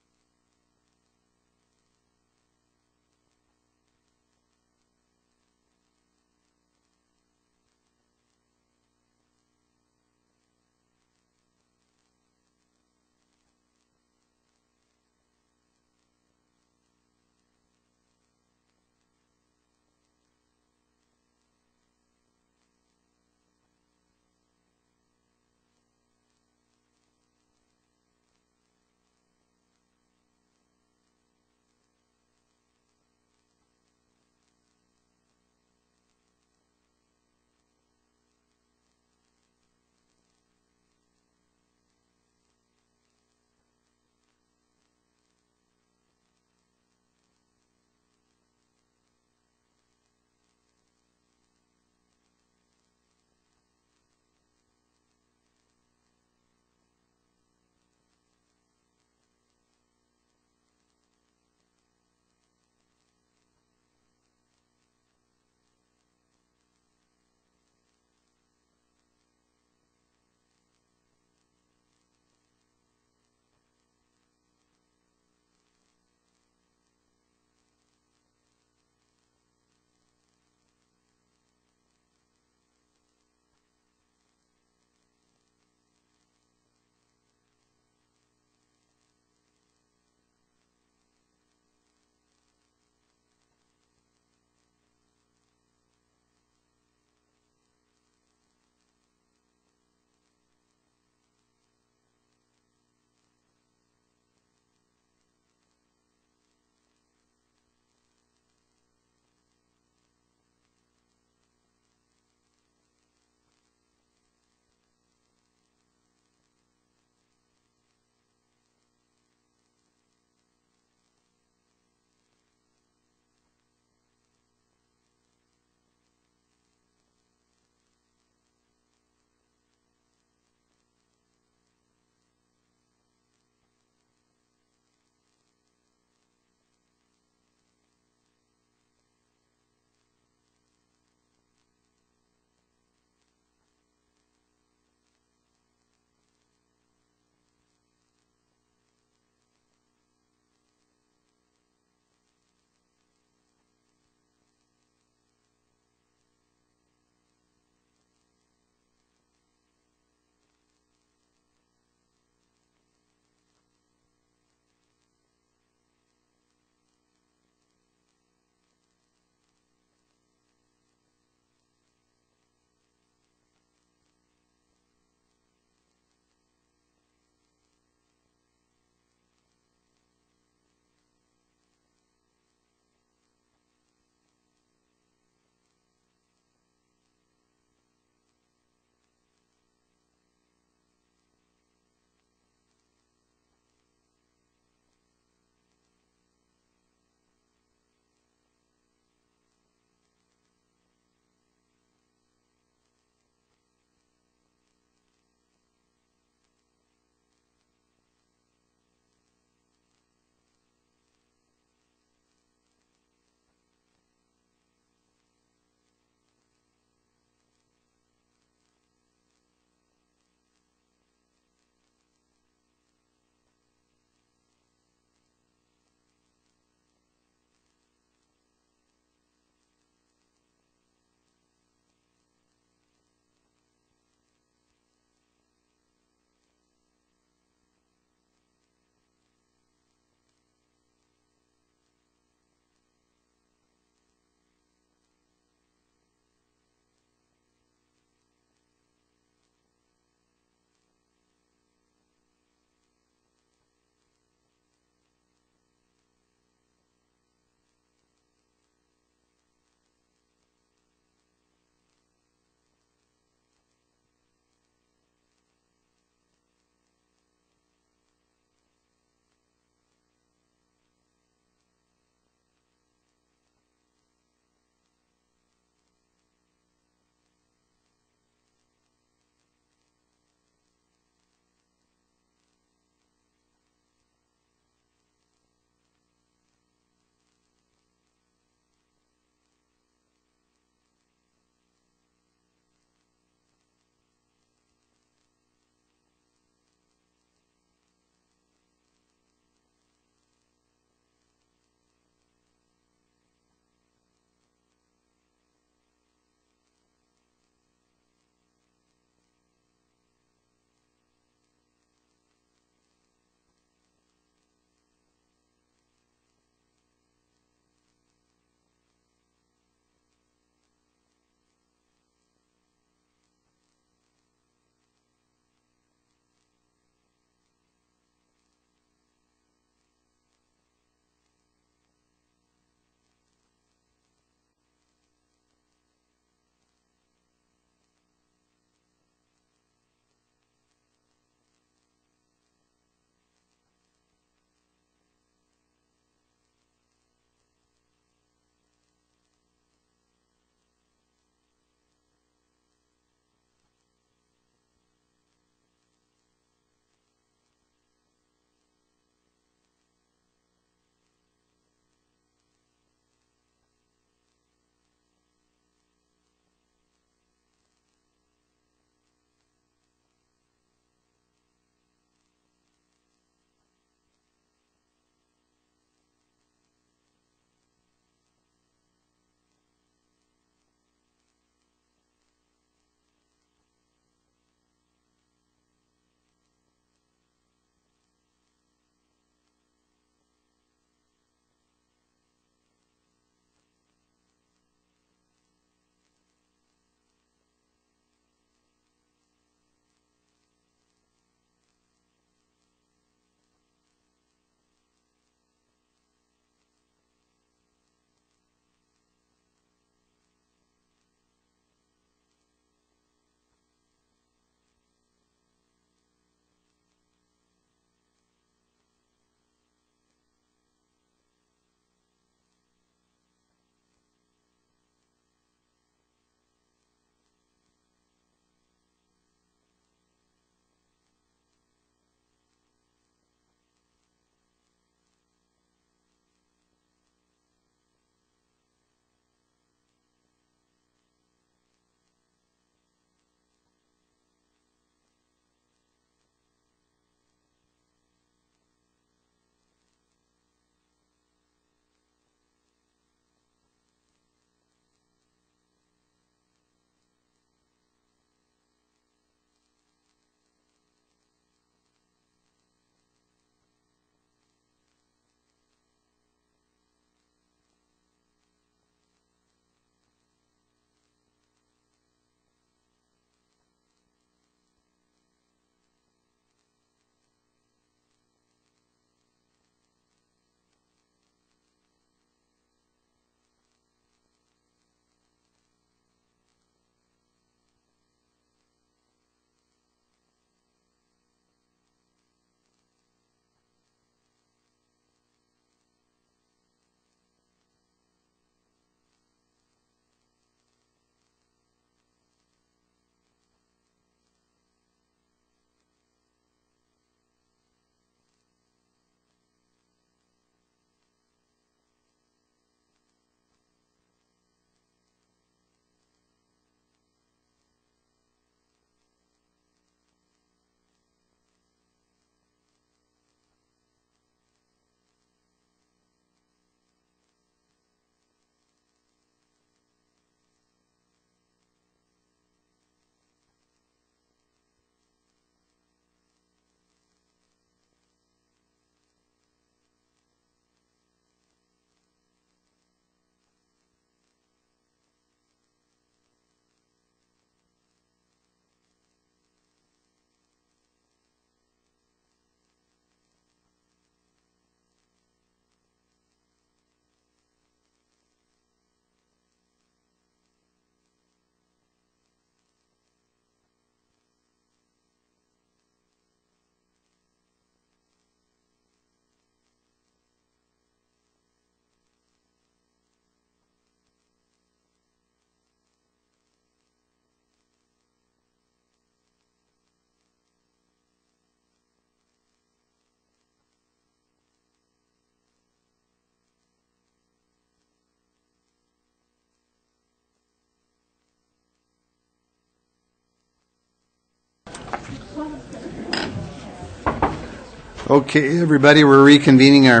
Okay, everybody, we're reconvening our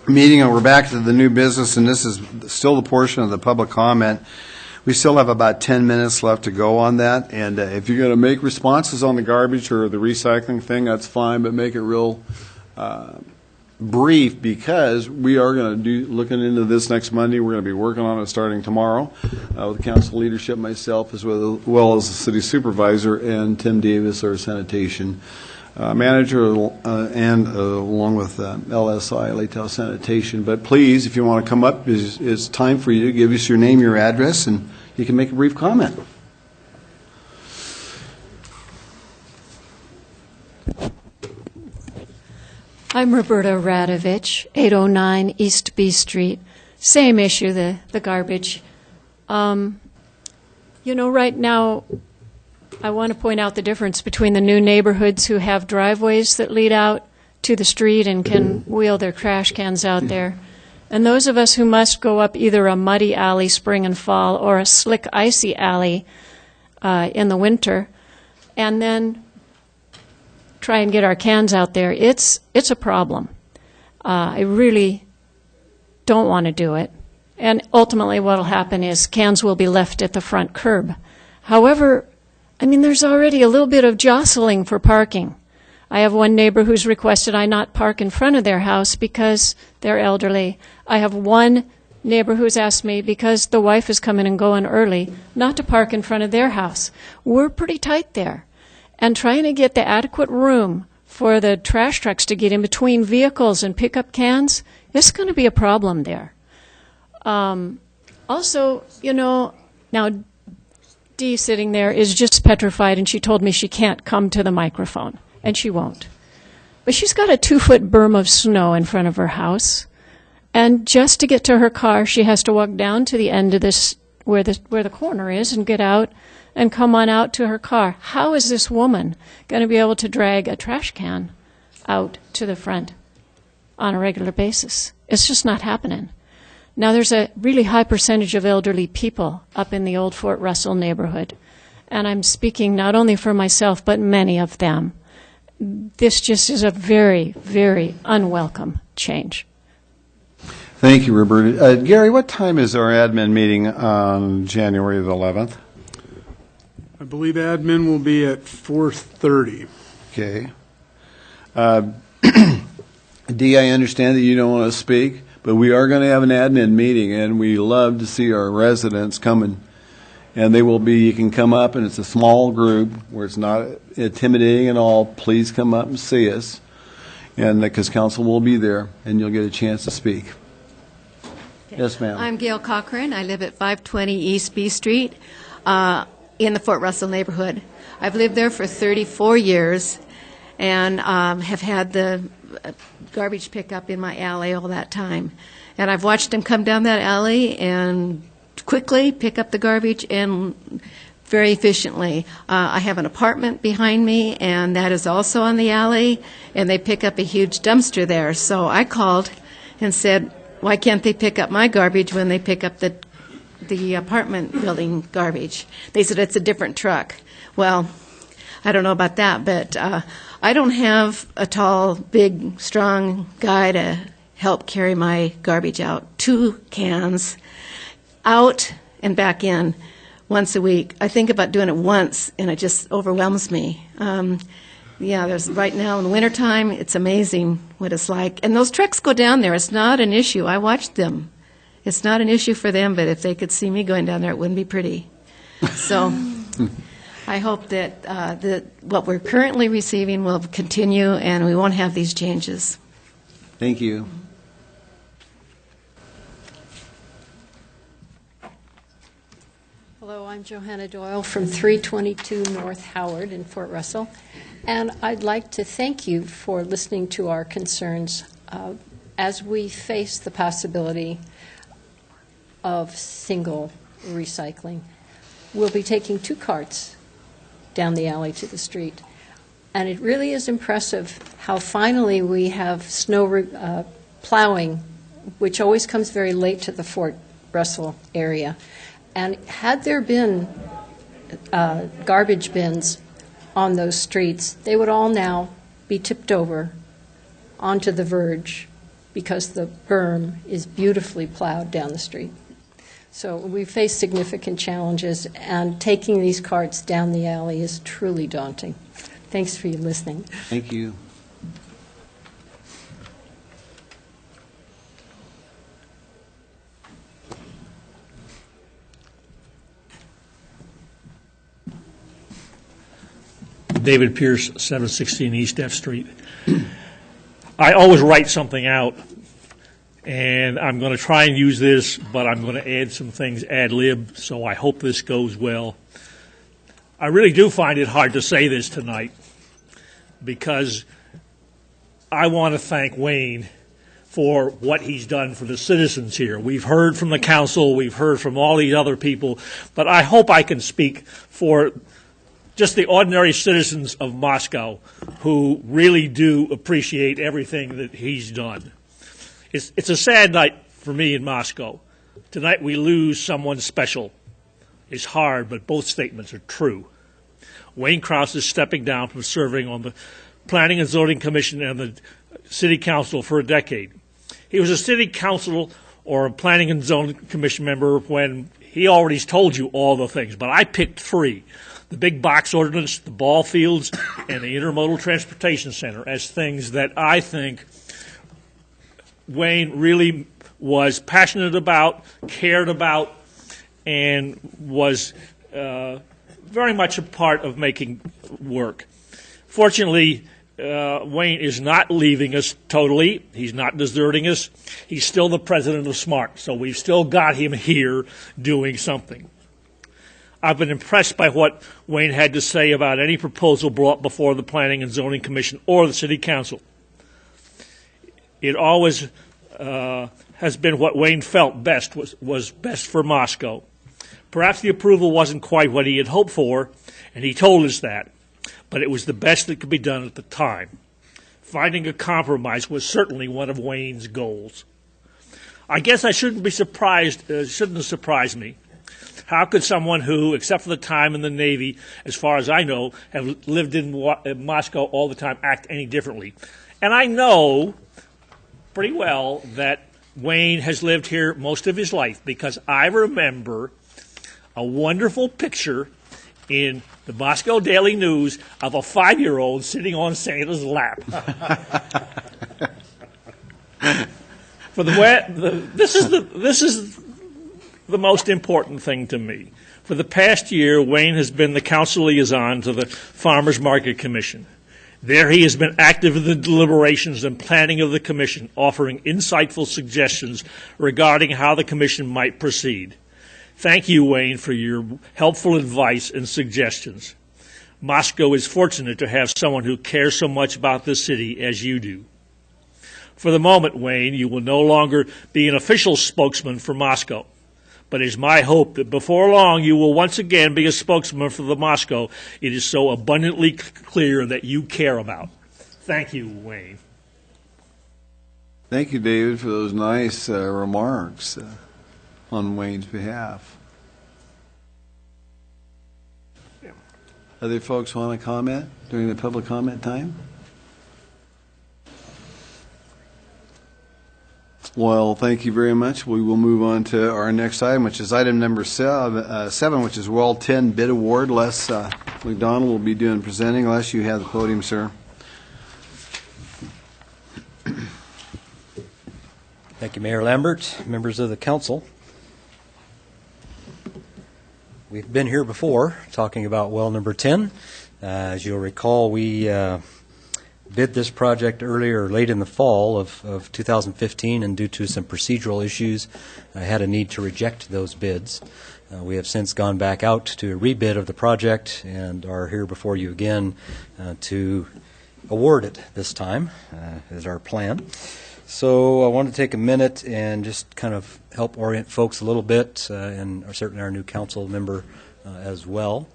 meeting, and we're back to the new business, and this is still the portion of the public comment. We still have about 10 minutes left to go on that, and if you're going to make responses on the garbage or the recycling thing, that's fine, but make it real brief, because we are going to looking into this next Monday. We're going to be working on it starting tomorrow with council leadership, myself, as well as the city supervisor, and Tim Davis, our sanitation manager, and along with LSI, Lake Tahoe Sanitation. But please, if you want to come up, it's time for you to give us your name, your address, and you can make a brief comment. I'm Roberta Radovich, 809 East B Street. Same issue, the garbage. Right now, I want to point out the difference between the new neighborhoods who have driveways that lead out to the street and can wheel their trash cans out there, and those of us who must go up either a muddy alley spring and fall or a slick, icy alley in the winter, and then try and get our cans out there. It's a problem. I really don't want to do it. And ultimately what will happen is cans will be left at the front curb. However, there's already a little bit of jostling for parking. I have one neighbor who's requested I not park in front of their house because they're elderly. I have one neighbor who's asked me, because the wife is coming and going early, not to park in front of their house. We're pretty tight there. And trying to get the adequate room for the trash trucks to get in between vehicles and pick up cans, it's going to be a problem there. Also, now Dee sitting there is just petrified, and she told me she can't come to the microphone, and she won't. But she's got a 2-foot berm of snow in front of her house, and just to get to her car, she has to walk down to the end of this, where the corner is, and get out and come on out to her car. How is this woman going to be able to drag a trash can out to the front on a regular basis? It's just not happening. Now, there's a really high percentage of elderly people up in the old Fort Russell neighborhood, and I'm speaking not only for myself, but many of them. This just is a very, very unwelcome change. Thank you, Roberta. Gary, what time is our admin meeting on January the 11th? I believe admin will be at 4:30. Okay. Dee, I understand that you don't want to speak, but we are going to have an admin meeting, and we love to see our residents coming. And they will be, you can come up, and it's a small group where it's not intimidating at all. Please come up and see us, and because council will be there, and you'll get a chance to speak. Okay. Yes, ma'am. I'm Gail Cochran. I live at 520 East B Street in the Fort Russell neighborhood. I've lived there for 34 years and have had the garbage pickup in my alley all that time. And I've watched them come down that alley and quickly pick up the garbage and very efficiently. I have an apartment behind me, and that is also on the alley, and they pick up a huge dumpster there. So I called and said, why can't they pick up my garbage when they pick up the apartment building garbage? They said it's a different truck. Well, I don't know about that, but I don't have a tall, big, strong guy to help carry my garbage out. 2 cans out and back in once a week. I think about doing it once, and it just overwhelms me. There's right now in the wintertime, it's amazing what it's like. And those trucks go down there. It's not an issue. I watched them. It's not an issue for them, but if they could see me going down there, it wouldn't be pretty. So I hope that what we're currently receiving will continue, and we won't have these changes. Thank you. Hello, I'm Johanna Doyle from 322 North Howard in Fort Russell, and I'd like to thank you for listening to our concerns as we face the possibility of single recycling. We'll be taking 2 carts down the alley to the street, and it really is impressive how finally we have snow plowing, which always comes very late to the Fort Russell area. And had there been garbage bins on those streets, they would all now be tipped over onto the verge because the berm is beautifully plowed down the street. So we face significant challenges, and taking these carts down the alley is truly daunting. Thanks for your listening. Thank you. David Pierce, 716 East F Street. I always write something out, and I'm going to try and use this, but I'm going to add some things ad lib, so I hope this goes well. I really do find it hard to say this tonight, because I want to thank Wayne for what he's done for the citizens here. We've heard from the council, we've heard from all these other people, but I hope I can speak for just the ordinary citizens of Moscow who really do appreciate everything that he's done. It's a sad night for me in Moscow. Tonight we lose someone special. It's hard, but both statements are true. Wayne Krause is stepping down from serving on the Planning and Zoning Commission and the City Council for a decade. He was a City Council or a Planning and Zoning Commission member when he already told you all the things, but I picked three: the big box ordinance, the ball fields, and the intermodal transportation center as things that I think Wayne really was passionate about, cared about, and was very much a part of making work. Fortunately, Wayne is not leaving us totally. He's not deserting us. He's still the president of SMART, so we've still got him here doing something. I've been impressed by what Wayne had to say about any proposal brought before the Planning and Zoning Commission or the City Council. It always has been what Wayne felt best was best for Moscow. Perhaps the approval wasn't quite what he had hoped for, and he told us that, but it was the best that could be done at the time. Finding a compromise was certainly one of Wayne's goals. I guess I shouldn't be surprised, shouldn't have surprised me. How could someone who, except for the time in the Navy, as far as I know, have lived in Moscow all the time, act any differently? And I know pretty well that Wayne has lived here most of his life, because I remember a wonderful picture in the Moscow Daily News of a 5-year-old sitting on Santa's lap. This is the most important thing to me. For the past year, Wayne has been the council liaison to the Farmers Market Commission. There he has been active in the deliberations and planning of the commission, offering insightful suggestions regarding how the commission might proceed. Thank you, Wayne, for your helpful advice and suggestions. Moscow is fortunate to have someone who cares so much about this city as you do. For the moment, Wayne, you will no longer be an official spokesman for Moscow. But it is my hope that before long you will once again be a spokesman for the Moscow it is so abundantly clear that you care about. Thank you, Wayne. Thank you, David, for those nice remarks on Wayne's behalf. Other folks want to comment during the public comment time? Well, thank you very much. We will move on to our next item, which is item number 7, which is Well 10 Bid Award. Les McDonald will be doing presenting. Les, you have the podium, sir. Thank you, Mayor Lambert, members of the council. We've been here before talking about well number 10. As you'll recall, we bid this project late in the fall of 2015, and due to some procedural issues, I had a need to reject those bids. We have since gone back out to a rebid of the project and are here before you again to award it this time, is our plan. So I want to take a minute and just kind of help orient folks a little bit, and certainly our new council member as well.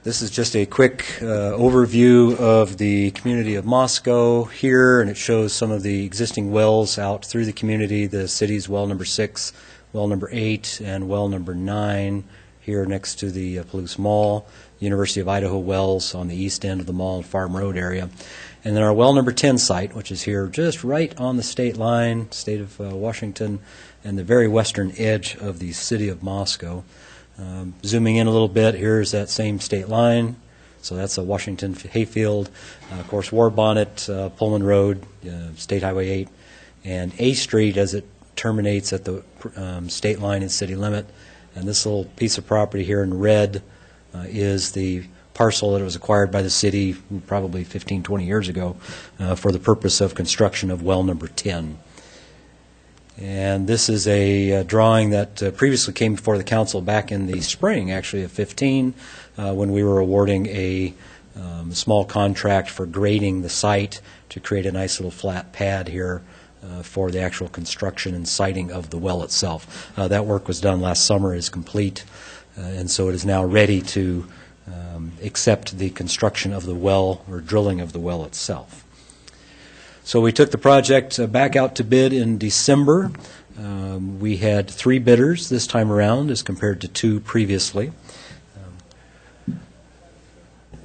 This is just a quick overview of the community of Moscow here, and it shows some of the existing wells out through the community, the city's well number 6, well number 8, and well number 9, here next to the Palouse Mall, University of Idaho wells on the east end of the mall and Farm Road area. And then our well number 10 site, which is here just right on the state line, state of Washington, and the very western edge of the city of Moscow. Zooming in a little bit, here's that same state line. So that's a Washington hayfield. Of course, War Bonnet, Pullman Road, State Highway 8, and A Street as it terminates at the state line and city limit. And this little piece of property here in red is the parcel that was acquired by the city probably 15, 20 years ago for the purpose of construction of well number 10. And this is a drawing that previously came before the council back in the spring, actually, of 15, when we were awarding a small contract for grading the site to create a nice little flat pad here for the actual construction and siting of the well itself. That work was done last summer, is complete, and so it is now ready to accept the construction of the well or drilling of the well itself. So we took the project back out to bid in December. We had 3 bidders this time around as compared to 2 previously.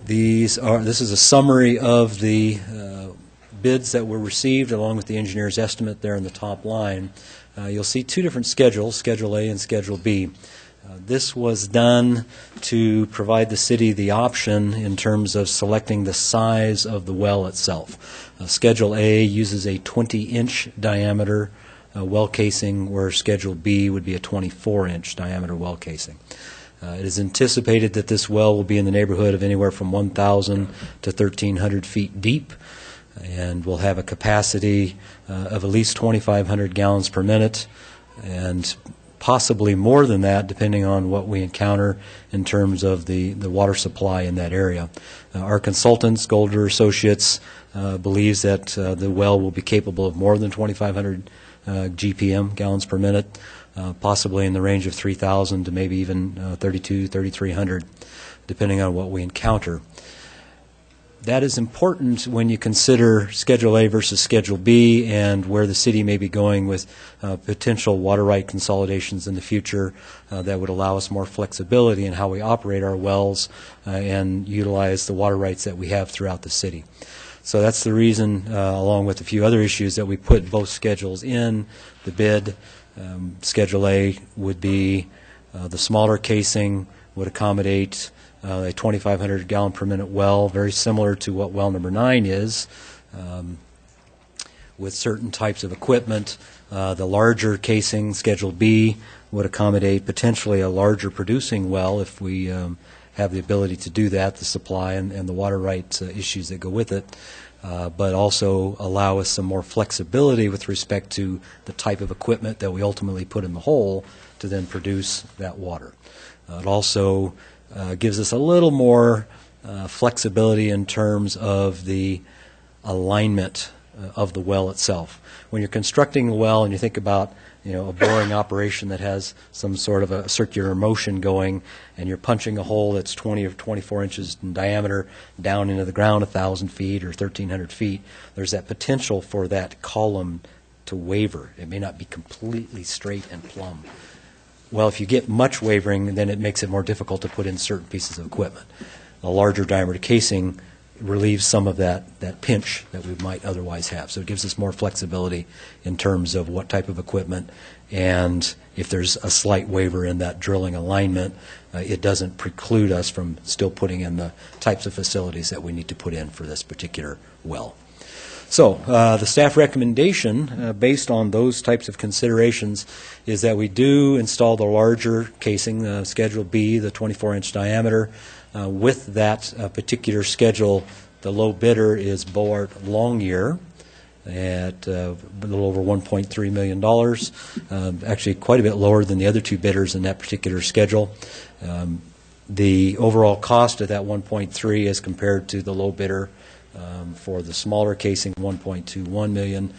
This is a summary of the bids that were received along with the engineer's estimate there in the top line. You'll see 2 different schedules, Schedule A and Schedule B. This was done to provide the city the option in terms of selecting the size of the well itself. Schedule A uses a 20-inch diameter well casing, where Schedule B would be a 24-inch diameter well casing. It is anticipated that this well will be in the neighborhood of anywhere from 1,000 to 1,300 feet deep, and will have a capacity of at least 2,500 gallons per minute, and possibly more than that, depending on what we encounter in terms of the water supply in that area. Our consultants, Golder Associates, believes that the well will be capable of more than 2,500 GPM, gallons per minute, possibly in the range of 3,000 to maybe even 3,300, depending on what we encounter. That is important when you consider Schedule A versus Schedule B and where the city may be going with potential water right consolidations in the future that would allow us more flexibility in how we operate our wells and utilize the water rights that we have throughout the city. So that's the reason, along with a few other issues, that we put both schedules in the bid. Schedule A would be the smaller casing, would accommodate a 2,500 gallon per minute well, very similar to what well number 9 is, with certain types of equipment. The larger casing, Schedule B, would accommodate potentially a larger producing well if we have the ability to do that, the supply and the water rights issues that go with it, but also allow us some more flexibility with respect to the type of equipment that we ultimately put in the hole to then produce that water. It also gives us a little more flexibility in terms of the alignment of the well itself. When you're constructing a well and you think about a boring operation that has some sort of a circular motion going, and you're punching a hole that's 20 or 24 inches in diameter down into the ground 1,000 feet or 1,300 feet, there's that potential for that column to waver. It may not be completely straight and plumb. Well, if you get much wavering, then it makes it more difficult to put in certain pieces of equipment. A larger diameter casing relieves some of that pinch that we might otherwise have. So it gives us more flexibility in terms of what type of equipment, and if there's a slight waver in that drilling alignment, it doesn't preclude us from still putting in the types of facilities that we need to put in for this particular well. So the staff recommendation, based on those types of considerations, is that we do install the larger casing, Schedule B, the 24-inch diameter. With that particular schedule, the low bidder is Boart Longyear at a little over $1.3 million, actually quite a bit lower than the other 2 bidders in that particular schedule. The overall cost of that 1.3 as compared to the low bidder for the smaller casing, $1.21 million.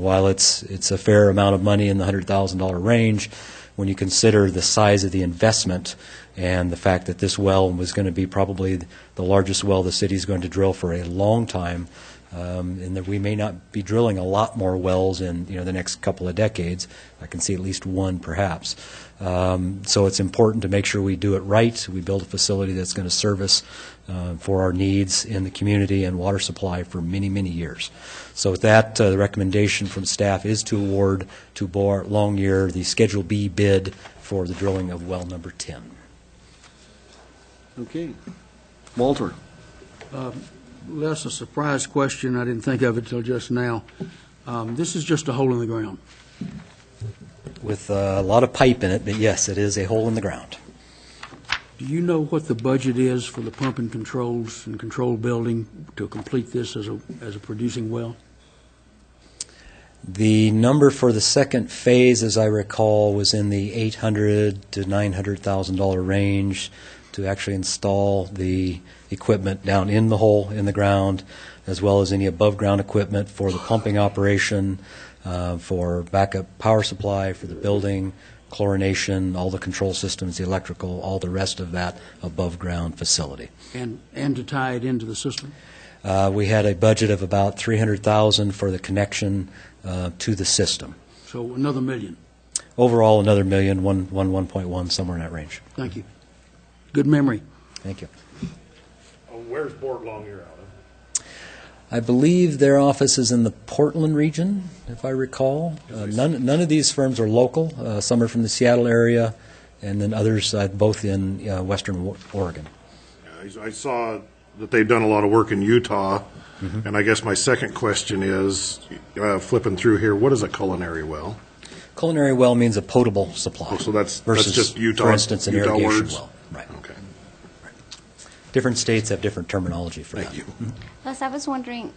While it's a fair amount of money in the $100,000 range, when you consider the size of the investment and the fact that this well was going to be probably the largest well the city is going to drill for a long time, and that we may not be drilling a lot more wells in the next couple of decades. I can see at least one, perhaps. So it's important to make sure we do it right. We build a facility that's going to service for our needs in the community and water supply for many, many years. So with that, the recommendation from staff is to award to Boart Longyear the Schedule B bid for the drilling of well number 10. Okay. Walter. That's a surprise question. I didn't think of it till just now. This is just a hole in the ground. With a lot of pipe in it, but yes, it is a hole in the ground. Do you know what the budget is for the pump and controls and control building to complete this as a producing well? The number for the second phase, as I recall, was in the $800,000 to $900,000 range to actually install the equipment down in the hole in the ground, as well as any above-ground equipment for the pumping operation, for backup power supply for the building, chlorination, all the control systems, the electrical, all the rest of that above-ground facility. And to tie it into the system? We had a budget of about $300,000 for the connection to the system. So another $1 million? Overall, another $1 million, 1.1, somewhere in that range. Thank you. Good memory. Thank you. Where's Boart Longyear out of? I believe their office is in the Portland region, if I recall. None of these firms are local. Some are from the Seattle area, and then others both in western Oregon. Yeah, I saw that they've done a lot of work in Utah, and I guess my second question is, flipping through here, what is a culinary well? Culinary well means a potable supply. Oh, so that's versus, just Utah, for instance, an Utah irrigation words? well. Right. Okay. Different states have different terminology for Thank that. you. Plus, I was wondering,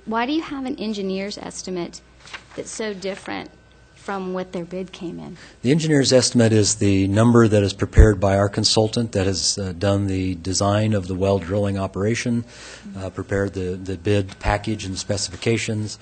why do you have an engineer's estimate that's so different from what their bid came in? The engineer's estimate is the number that is prepared by our consultant that has done the design of the well drilling operation, prepared the bid package and specifications.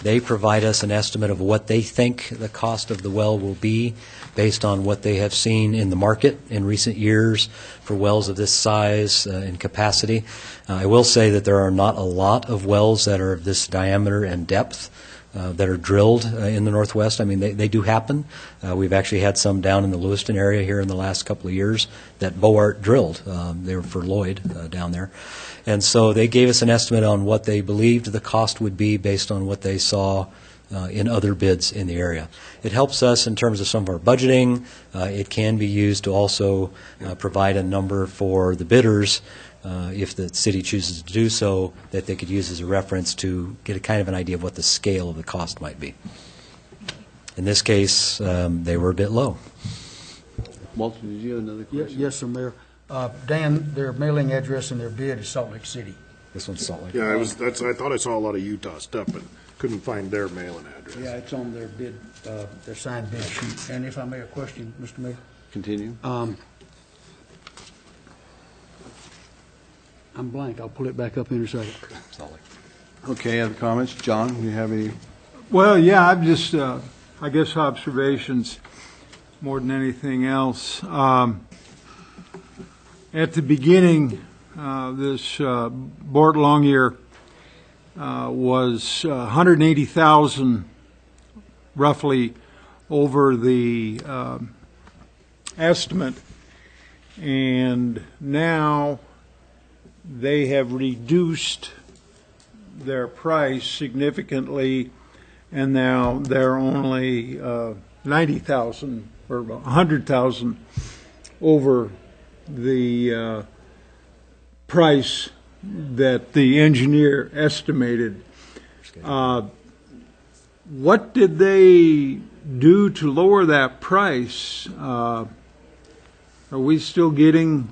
They provide us an estimate of what they think the cost of the well will be based on what they have seen in the market in recent years for wells of this size and capacity. I will say that there are not a lot of wells that are of this diameter and depth that are drilled in the Northwest. I mean, they do happen. We've actually had some down in the Lewiston area here in the last couple of years that Boart drilled. They were for Lloyd down there. And so they gave us an estimate on what they believed the cost would be based on what they saw in other bids in the area. It helps us in terms of some of our budgeting. It can be used to also provide a number for the bidders if the city chooses to do so, that they could use as a reference to get a kind of an idea of what the scale of the cost might be. In this case, they were a bit low. Walter, did you have another question? Yes, sir, Mayor. Dan, their mailing address and their bid is Salt Lake City. This one's Salt Lake. Yeah, I thought I saw a lot of Utah stuff, but couldn't find their mailing address. Yeah, it's on their bid, their signed bid sheet. And if I may, a question, Mr. Mayor? Continue. I'm blank. I'll pull it back up in a second. Salt Lake. Okay, other comments? John, do you have any? Well, yeah, I'm just, I guess, observations more than anything else. At the beginning, this Boart Longyear was 180,000 roughly over the estimate, and now they have reduced their price significantly, and now they're only 90,000 or 100,000 over the price that the engineer estimated. What did they do to lower that price? Are we still getting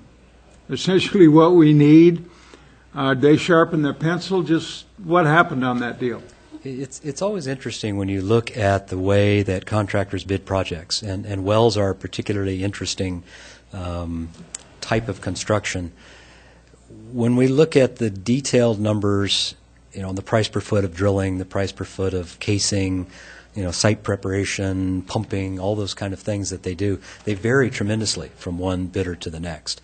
essentially what we need? They sharpen their pencil? Just what happened on that deal? It's always interesting when you look at the way that contractors bid projects, and wells are a particularly interesting type of construction. When we look at the detailed numbers, the price per foot of drilling, the price per foot of casing, site preparation, pumping, all those kind of things that they do, they vary tremendously from one bidder to the next.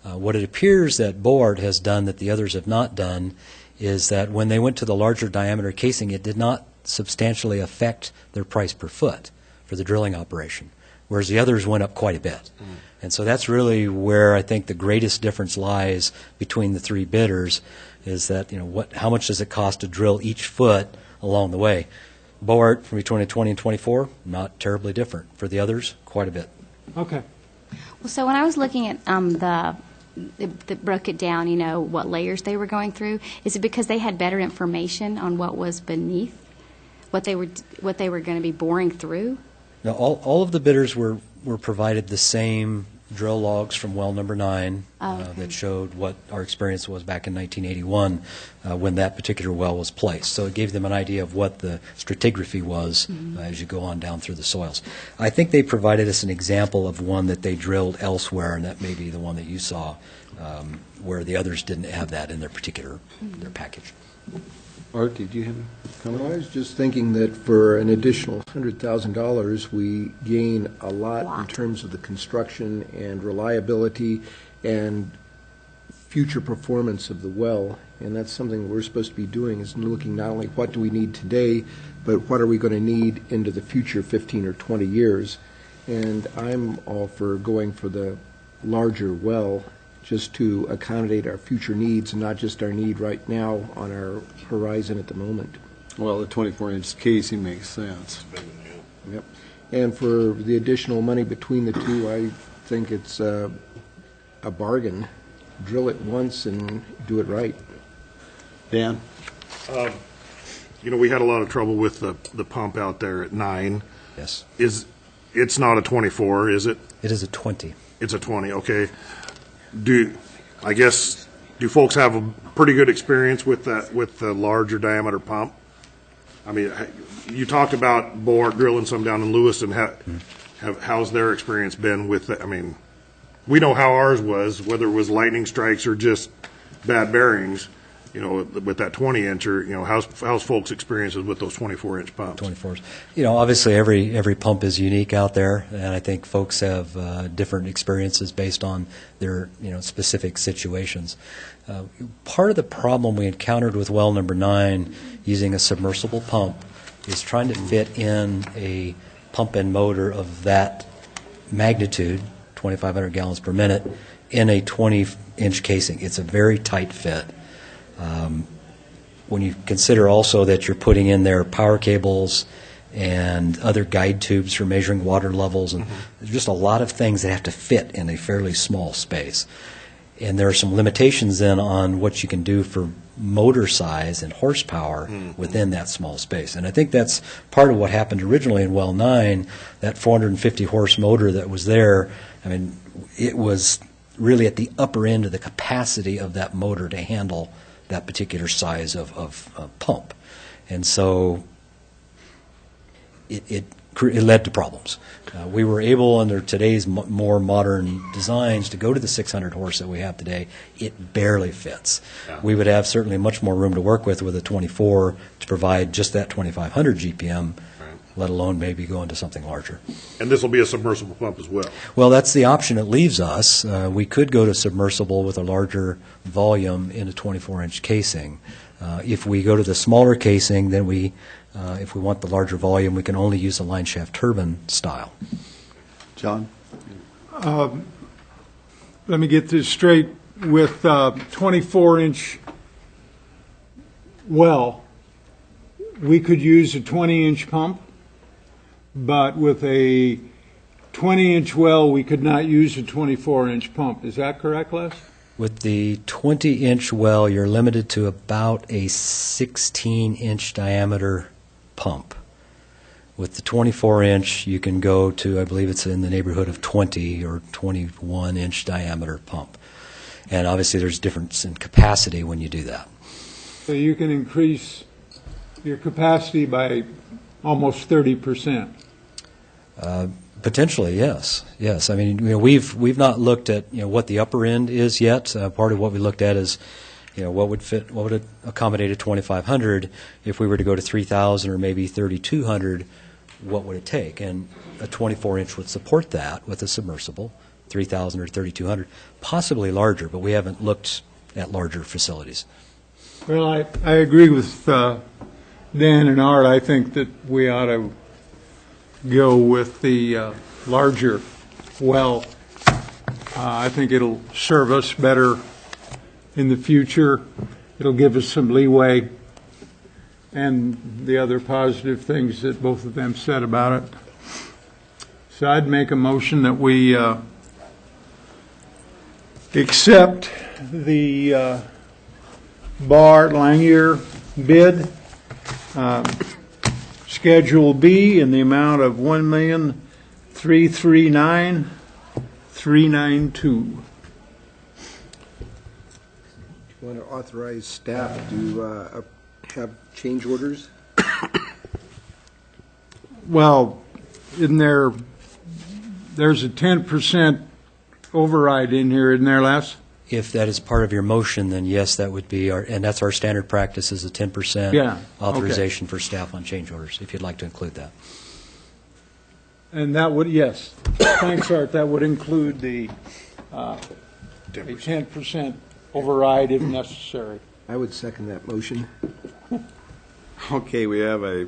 What it appears that Boart has done that the others have not done is that when they went to the larger diameter casing, it did not substantially affect their price per foot for the drilling operation, whereas the others went up quite a bit. And so that's really where I think the greatest difference lies between the three bidders, is that, how much does it cost to drill each foot along the way? Boart from between 20 and 24, not terribly different. For the others, quite a bit. Okay. Well, so when I was looking at that broke it down, what layers they were going through, is it because they had better information on what was beneath, what they were going to be boring through? Now, all of the bidders were provided the same drill logs from well number 9 that showed what our experience was back in 1981 when that particular well was placed. So it gave them an idea of what the stratigraphy was as you go on down through the soils. I think they provided us an example of one that they drilled elsewhere, and that may be the one that you saw, where the others didn't have that in their package. Art, did you have a comment? Well, I was just thinking that for an additional $100,000, we gain a lot in terms of the construction and reliability and future performance of the well. And that's something we're supposed to be doing, is looking not only what do we need today, but what are we going to need into the future 15 or 20 years. And I'm all for going for the larger well, just to accommodate our future needs and not just our need right now on our horizon at the moment. Well, the 24-inch casing makes sense. Yep. And for the additional money between the two, I think it's a bargain. Drill it once and do it right. Dan? We had a lot of trouble with the pump out there at 9. Yes. It's not a 24, is it? It is a 20. It's a 20, okay. Do folks have a pretty good experience with that, with the larger diameter pump? I mean, you talked about Boart drilling some down in Lewiston. How's their experience been with that? I mean, we know how ours was, whether it was lightning strikes or just bad bearings. With that 20-incher, how's folks' experiences with those 24-inch pumps? 24s. Obviously every pump is unique out there, and I think folks have different experiences based on their specific situations. Part of the problem we encountered with well number 9 using a submersible pump is trying to fit in a pump and motor of that magnitude, 2,500 gallons per minute, in a 20-inch casing. It's a very tight fit. When you consider also that you're putting in there power cables and other guide tubes for measuring water levels, and there's just a lot of things that have to fit in a fairly small space. And there are some limitations then on what you can do for motor size and horsepower within that small space. And I think that's part of what happened originally in well 9, that 450 horse motor that was there. I mean, it was really at the upper end of the capacity of that motor to handle that particular size of pump. And so it led to problems. We were able, under today's more modern designs, to go to the 600 horse that we have today. It barely fits. Yeah. We would have certainly much more room to work with a 24 to provide just that 2,500 GPM, let alone maybe go into something larger. And this will be a submersible pump as well? Well, that's the option it leaves us. We could go to submersible with a larger volume in a 24-inch casing. If we go to the smaller casing, then if we want the larger volume, we can only use a line shaft turbine style. John? Let me get this straight. With 24-inch well, we could use a 20-inch pump, but with a 20-inch well, we could not use a 24-inch pump. Is that correct, Les? With the 20-inch well, you're limited to about a 16-inch diameter pump. With the 24-inch, you can go to, I believe it's in the neighborhood of 20 or 21-inch diameter pump. And obviously there's difference in capacity when you do that. So you can increase your capacity by almost 30%. Potentially, yes. Yes. I mean, we've not looked at what the upper end is yet. Part of what we looked at is what would accommodate a 2,500 if we were to go to 3,000 or maybe 3,200. What would it take? And a 24-inch would support that with a submersible, 3,000 or 3,200, possibly larger, but we haven't looked at larger facilities. Well, I agree with Dan and Art. I think that we ought to go with the larger well. I think it'll serve us better in the future. It'll give us some leeway, and the other positive things that both of them said about it. So I'd make a motion that we accept the Bart Langier bid, Schedule B, in the amount of $1,339,392. You want to authorize staff to have change orders? Well, isn't there's a 10% override in here, isn't there, Les? If that is part of your motion, then yes, that would be and that's our standard practice, is a 10% authorization for staff on change orders, if you'd like to include that. And that would, yes. Thanks, Art. That would include the a 10% override if necessary. I would second that motion. Okay, we have a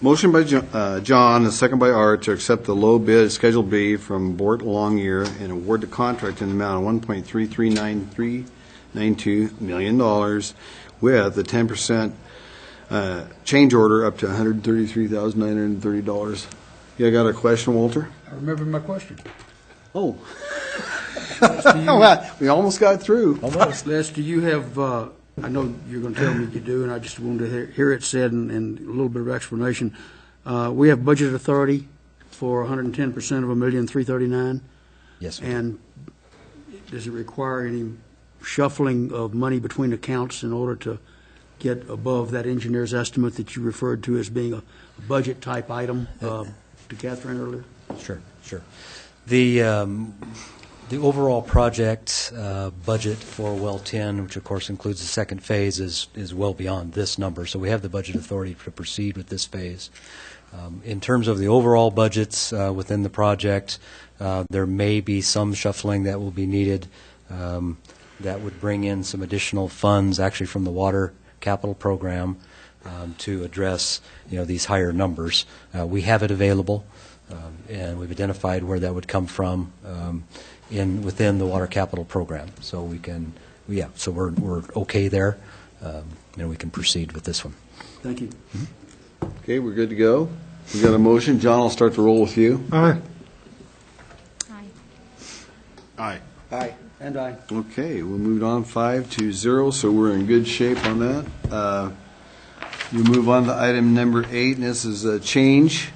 motion by John, a second by Art, to accept the low bid, Schedule B, from Bort Longyear and award the contract in the amount of $1.339392 million with a 10% change order up to $133,930. You got a question, Walter? I remember my question. Oh. We almost got through. Almost. Les, do you have, I know you're going to tell me you do, and I just wanted to hear it said and a little bit of explanation. We have budget authority for 110% of $1,339,000. Yes, sir. And does it require any shuffling of money between accounts in order to get above that engineer's estimate that you referred to as being a budget-type item to Catherine earlier? Sure. The overall project budget for Well 10, which of course includes the second phase, is well beyond this number. So we have the budget authority to proceed with this phase. In terms of the overall budgets within the project, there may be some shuffling that will be needed that would bring in some additional funds, actually from the water capital program, to address these higher numbers. We have it available, and we've identified where that would come from within the water capital program. So we can, so we're okay there, and we can proceed with this one. Thank you. Mm-hmm. Okay, we're good to go. We got a motion. John, I'll start the roll with you. Aye. Aye. Aye. And aye. Okay, we moved on 5-0, so we're in good shape on that. We move on to item number 8, and this is a change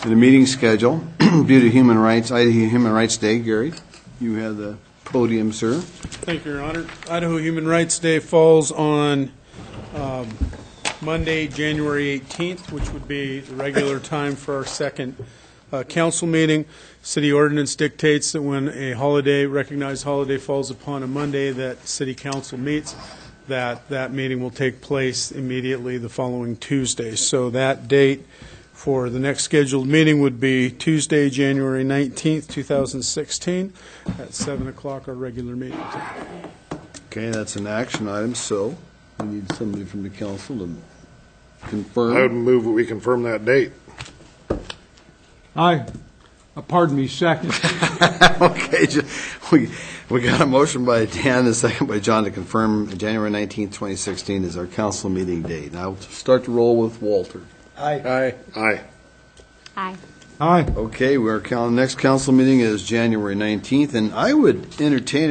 in the meeting schedule due to Human Rights, Idaho Human Rights Day. Gary, you have the podium, sir. Thank you, Your Honor. Idaho Human Rights Day falls on Monday, January 18th, which would be the regular time for our second council meeting. City ordinance dictates that when a recognized holiday falls upon a Monday that city council meets, that meeting will take place immediately the following Tuesday. So that date for the next scheduled meeting would be Tuesday, January 19th, 2016, at 7 o'clock, our regular meeting time. Okay, that's an action item, so we need somebody from the council to confirm. I would move that we confirm that date. Aye. Pardon me, second. Okay, we got a motion by Dan, a second by John to confirm January 19th, 2016 is our council meeting date. Now we'll start the roll with Walter. Aye. Aye. Aye. Aye. Okay, our next council meeting is January 19th, and I would entertain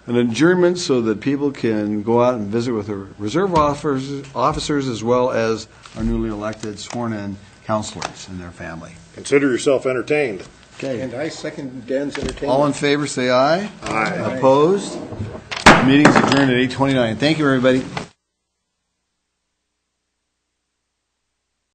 an adjournment so that people can go out and visit with the reserve officers as well as our newly elected sworn-in councilors and their family. Consider yourself entertained. Okay. And I second Dan's entertainment. All in favor, say aye. Aye. Opposed? Meeting's adjourned at 8:29. Thank you, everybody.